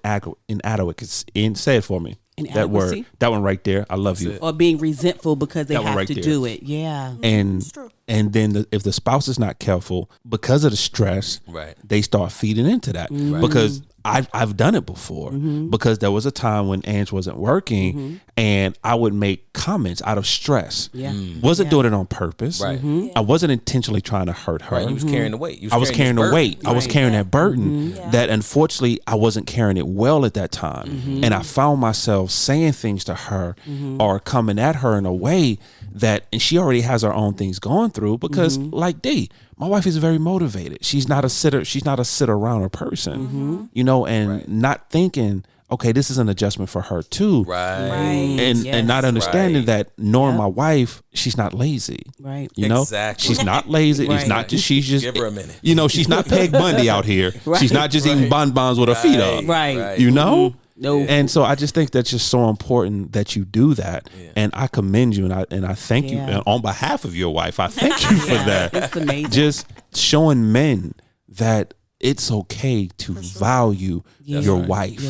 inadequacy. Say it for me. That word, that one right there. I love you. Or being resentful because they have to do it. Yeah. And then if the spouse is not careful, because of the stress, they start feeding into that. Because I've done it before, because there was a time when Ange wasn't working and I would make comments out of stress. Yeah. Wasn't doing it on purpose. Right. I wasn't intentionally trying to hurt her. Right. You was carrying the weight. I was carrying the weight. I was carrying that burden that unfortunately I wasn't carrying it well at that time. And I found myself saying things to her or coming at her in a way that, and she already has her own things going through, because like D, my wife is very motivated. She's not a sit around person, you know, and not thinking, okay, this is an adjustment for her too. And not understanding that knowing my wife, she's not lazy. Right. You know, she's not lazy. It's not just, she's just, give her a minute. You know, she's not Peg Bundy out here. She's not just eating bonbons with her feet up. You know? No. And so I just think that's just so important that you do that. And I commend you and I thank you. And on behalf of your wife, I thank you for that. It's amazing. Just showing men that it's okay to value your wife.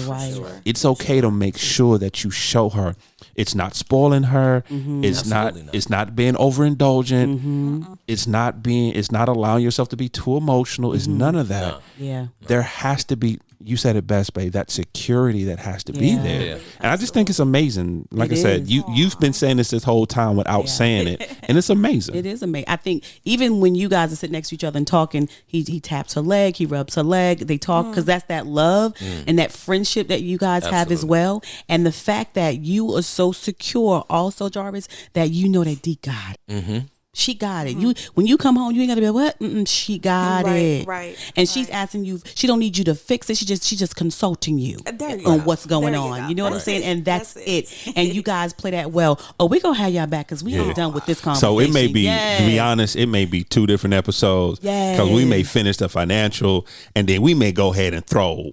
It's okay to make sure that you show her It's not spoiling her. Absolutely not. It's not being overindulgent. It's not allowing yourself to be too emotional. It's none of that. No. Yeah. There has to be, you said it best, babe, that security that has to be there. Yeah. And I just think it's amazing. Like I said, you've been saying this whole time without saying it, and it's amazing. It is amazing. I think even when you guys are sitting next to each other and talking, he taps her leg, he rubs her leg, they talk, because that's that love and that friendship that you guys have as well. And the fact that you are so secure also, Jarvis, that you know that D got it. She got it. You when you come home, you ain't gotta be like, what? She got it. Right. And she's asking you. She don't need you to fix it. She's just consulting you on what's going on. You know what I'm saying? And that's it. And you guys play that well. Oh, we gonna have y'all back because we ain't done with this conversation. So it may be, to be honest, it may be 2 different episodes. Because we may finish the financial, and then we may go ahead and throw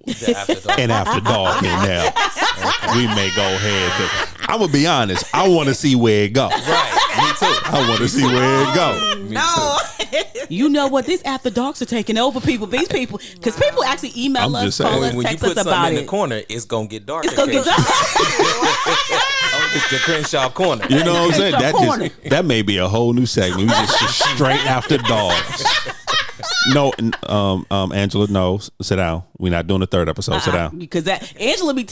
an after dark in there. We may go ahead. 'Cause I'm gonna be honest. I want to see where it go. Right. Me too. I want to see where it go. No. You know what? These after darks are taking over people. These people, because people actually email I'm us, just saying. call us, When you text put us something about in it. the corner, it's gonna get dark. It's gonna get dark. It's the Crenshaw corner. You know what I'm saying? Crenshaw corner. That may be a whole new segment. We just straight after dogs. No, Angela, no, sit down. We're not doing the 3rd episode. Sit down. Because that Angela be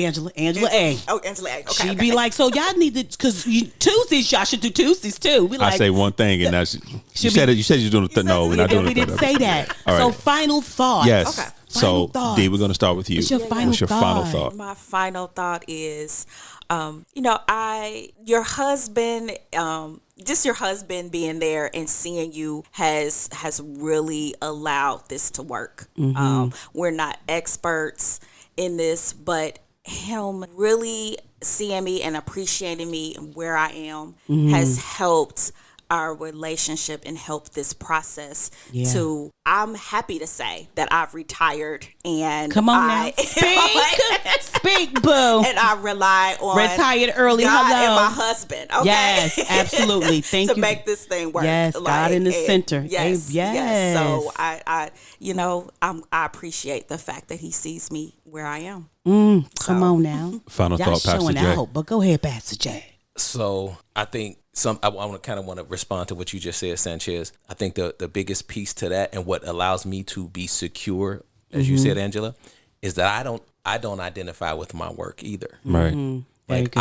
Angela A. Oh, Angela A. Okay, She okay. be like, so y'all need to, because Tuesdays y'all should do Tuesdays too. We like, I say one thing, and that's you said you're doing the no. We're not doing we the didn't 3rd say episode. that. All right. So final thoughts. Yes. Okay. So Final thoughts. D, we're going to start with you. What's your final What's your final thought? thought? My final thought is, your husband, just your husband being there and seeing you has really allowed this to work. We're not experts in this, but him really seeing me and appreciating me and where I am has helped our relationship and help this process to, I'm happy to say that I've retired and Come on now. Speak, boo. and I rely on Retired early. God Hello. and my husband. Okay? Yes, absolutely. Thank to you. make this thing work. Yes, God in the center. Yes, Yes. So I appreciate the fact that he sees me where I am. Come on now. Final Y'all thought, Pastor showing Jay. out, but go ahead, Pastor J. So I think I want to respond to what you just said, Sanchez. I think the biggest piece to that and what allows me to be secure, as you said, Angela, is that I don't identify with my work either. Right. Like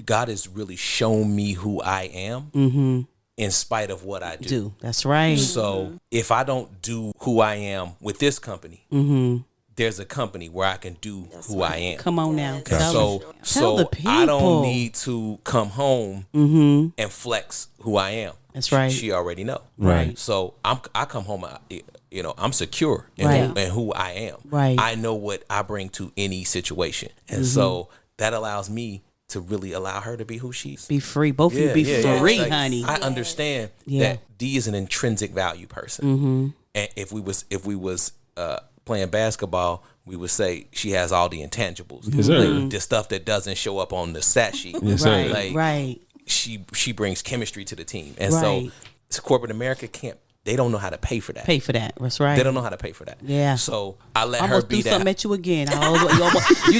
God has really shown me who I am in spite of what I do. That's right. So if I don't do who I am with this company, there's a company where I can do who I am. Come on now. So the people. I don't need to come home and flex who I am. That's right. She already know. Right. So I come home, I'm secure in, Right. in who I am. Right. I know what I bring to any situation. And so that allows me to really allow her to be who she's. Be free. Both of you be free, Like, honey. I understand that D is an intrinsic value person. And if we was playing basketball, we would say she has all the intangibles. Yes, sir. Like, the stuff that doesn't show up on the stat sheet. Yes, sir. Right, Like, right. She brings chemistry to the team. And Right. so corporate America they don't know how to pay for that. Pay for that. That's right. They don't know how to pay for that. Yeah. So I let I her almost be threw that. something at you again. You was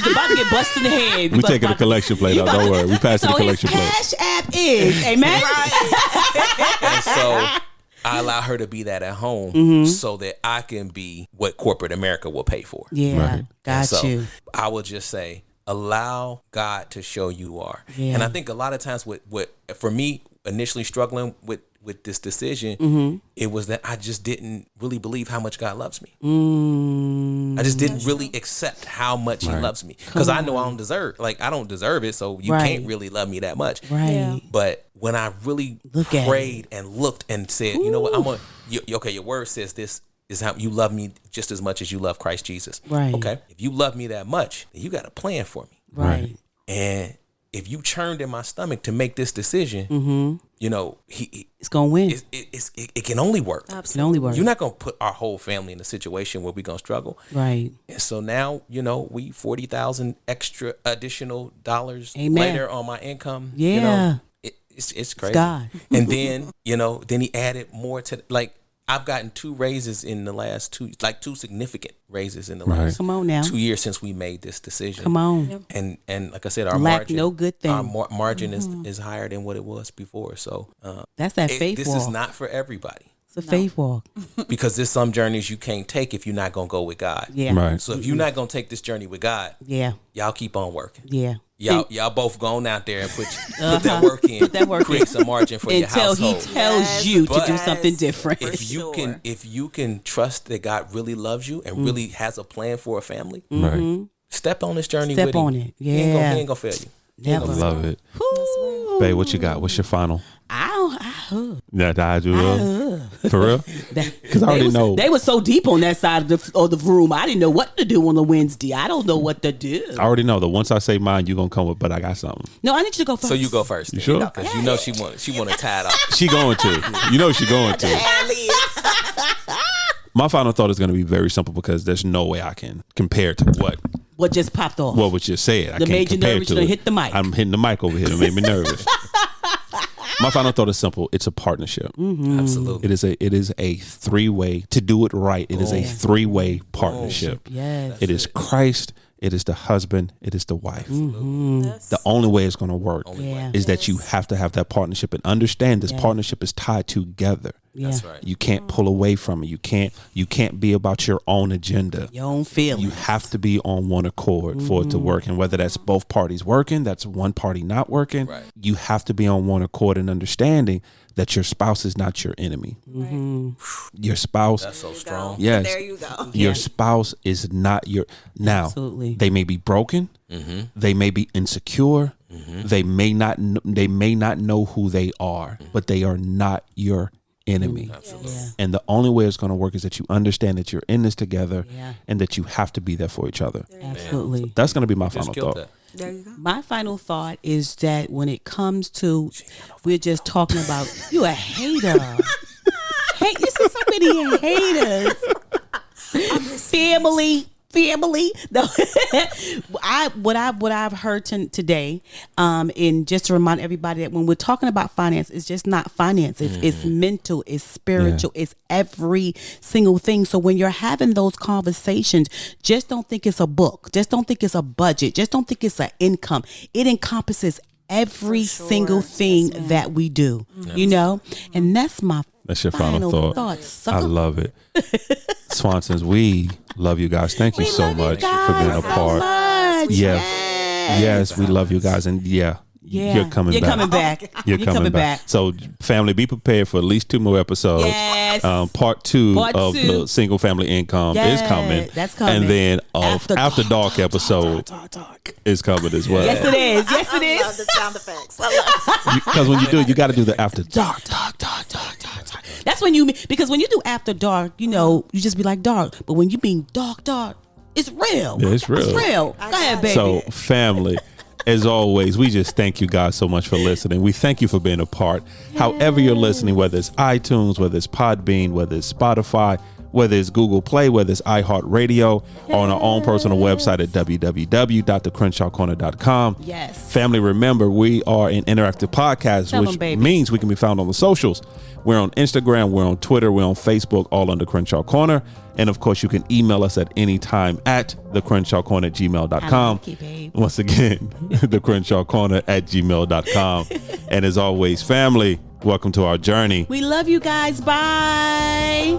about to get busted in the head. We taking the collection plate out. Don't worry. We passing the collection his plate. Cash App is, amen. And so I allow her to be that at home so that I can be what corporate America will pay for. Yeah, Right. got And so you. I would just say, allow God to show you who are. Yeah. And I think a lot of times what for me initially struggling with this decision, it was that I just didn't really believe how much God loves me. I just didn't really accept how much he loves me. Because I know I don't deserve it, so you can't really love me that much. Right. Yeah. But when I really Look at prayed and looked and said, you know what, your word says this is how you love me just as much as you love Christ Jesus. Right. Okay. If you love me that much, then you got a plan for me. Right. And if you churned in my stomach to make this decision, It's gonna win. it can only work. It can only work. You're not gonna put our whole family in a situation where we're gonna struggle. Right. And so now, we $40,000 extra additional dollars Amen. later on my income. Yeah. It's crazy. God. And then, then he added more to I've gotten 2 raises in the last 2 significant raises in the last Come on now. 2 years since we made this decision. Come on. And like I said, our Lack margin, no good thing. our margin is higher than what it was before. So That's that faith this walk. is not for everybody. It's a faith walk. Because there's some journeys you can't take if you're not gonna go with God. Yeah. Right. So if you're not gonna take this journey with God, y'all keep on working. Yeah. Y'all both going out there and put that work in. Create some margin for your household. Until he tells you to do something different. If you can trust that God really loves you and really has a plan for a family, Right. step on this journey Step with him. on it. He ain't gonna fail you. Never. I love it. Babe, what you got? What's your final? I do. For real? Because I already know. They were so deep on that side of the room. I didn't know what to do on a Wednesday. I don't know what to do. I already know that once I say mine, you're going to come with, but I got something. No, I need you to go first. So you go first. You sure? Because you know she want to tie it off. She going to. You know she going to. My final thought is going to be very simple because there's no way I can compare it to what just popped off. what was just said. I can't made you compare nervous. it to You it. hit the mic. I'm hitting the mic over here. It made me nervous. My final thought is simple. It's a partnership. Absolutely. It is a 3-way. To do it right, it is a 3-way partnership. Yes. It is Christ. It is the husband. It is the wife. The only way it's going to work is that you have to have that partnership and understand this partnership is tied together. That's right. You can't pull away from it. You can't be about your own agenda. Your own feelings. You have to be on one accord for it to work. And whether that's both parties working, that's one party not working, you have to be on one accord and understanding that your spouse is not your enemy. Your spouse. That's so strong. Yes. There you go. Your spouse is not your. Now, Absolutely. they may be broken. They may be insecure. They may not know who they are, but they are not your enemy. Absolutely. And the only way it's going to work is that you understand that you're in this together and that you have to be there for each other. Absolutely. That's going to be my Just final killed thought. that. There you go. My final thought is that when it comes to, we're just talking about, you a hater. Hey, this is so many haters. Family. No, what I've heard today, and just to remind everybody that when we're talking about finance, it's just not finance. It's mental, it's spiritual, it's every single thing. So when you're having those conversations, just don't think it's a book. Just don't think it's a budget. Just don't think it's an income. It encompasses every single thing that we do. You know, and that's your final thought. I love it. Swansons, we love you guys. Thank you so much for being a part. Yes, we love you guys. And you're coming back. You're coming back. So, family, be prepared for at least 2 more episodes. Yes. Part two of the single family income is coming. That's coming. And then After Dark episode is coming as well. Yes, it is. I love the sound effects. Because when you do it, you got to do the After Dark. That's when because when you do After Dark, you know, you just be like dark. But when you mean dark, it's real. Yeah, it's real. It's real. Go ahead, baby. So, family, as always, we just thank you guys so much for listening. We thank you for being a part. However you're listening, whether it's iTunes, whether it's Podbean, whether it's Spotify, whether it's Google Play, whether it's iHeartRadio, or on our own personal website at www.thecrenshawcorner.com. Yes. Family, remember, we are an interactive podcast, which means we can be found on the socials. We're on Instagram, we're on Twitter, we're on Facebook, all under Crenshaw Corner. And of course, you can email us at any time at thecrenshawcorner@gmail.com. Once again, thecrenshawcorner@gmail.com. And as always, family, welcome to our journey. We love you guys. Bye.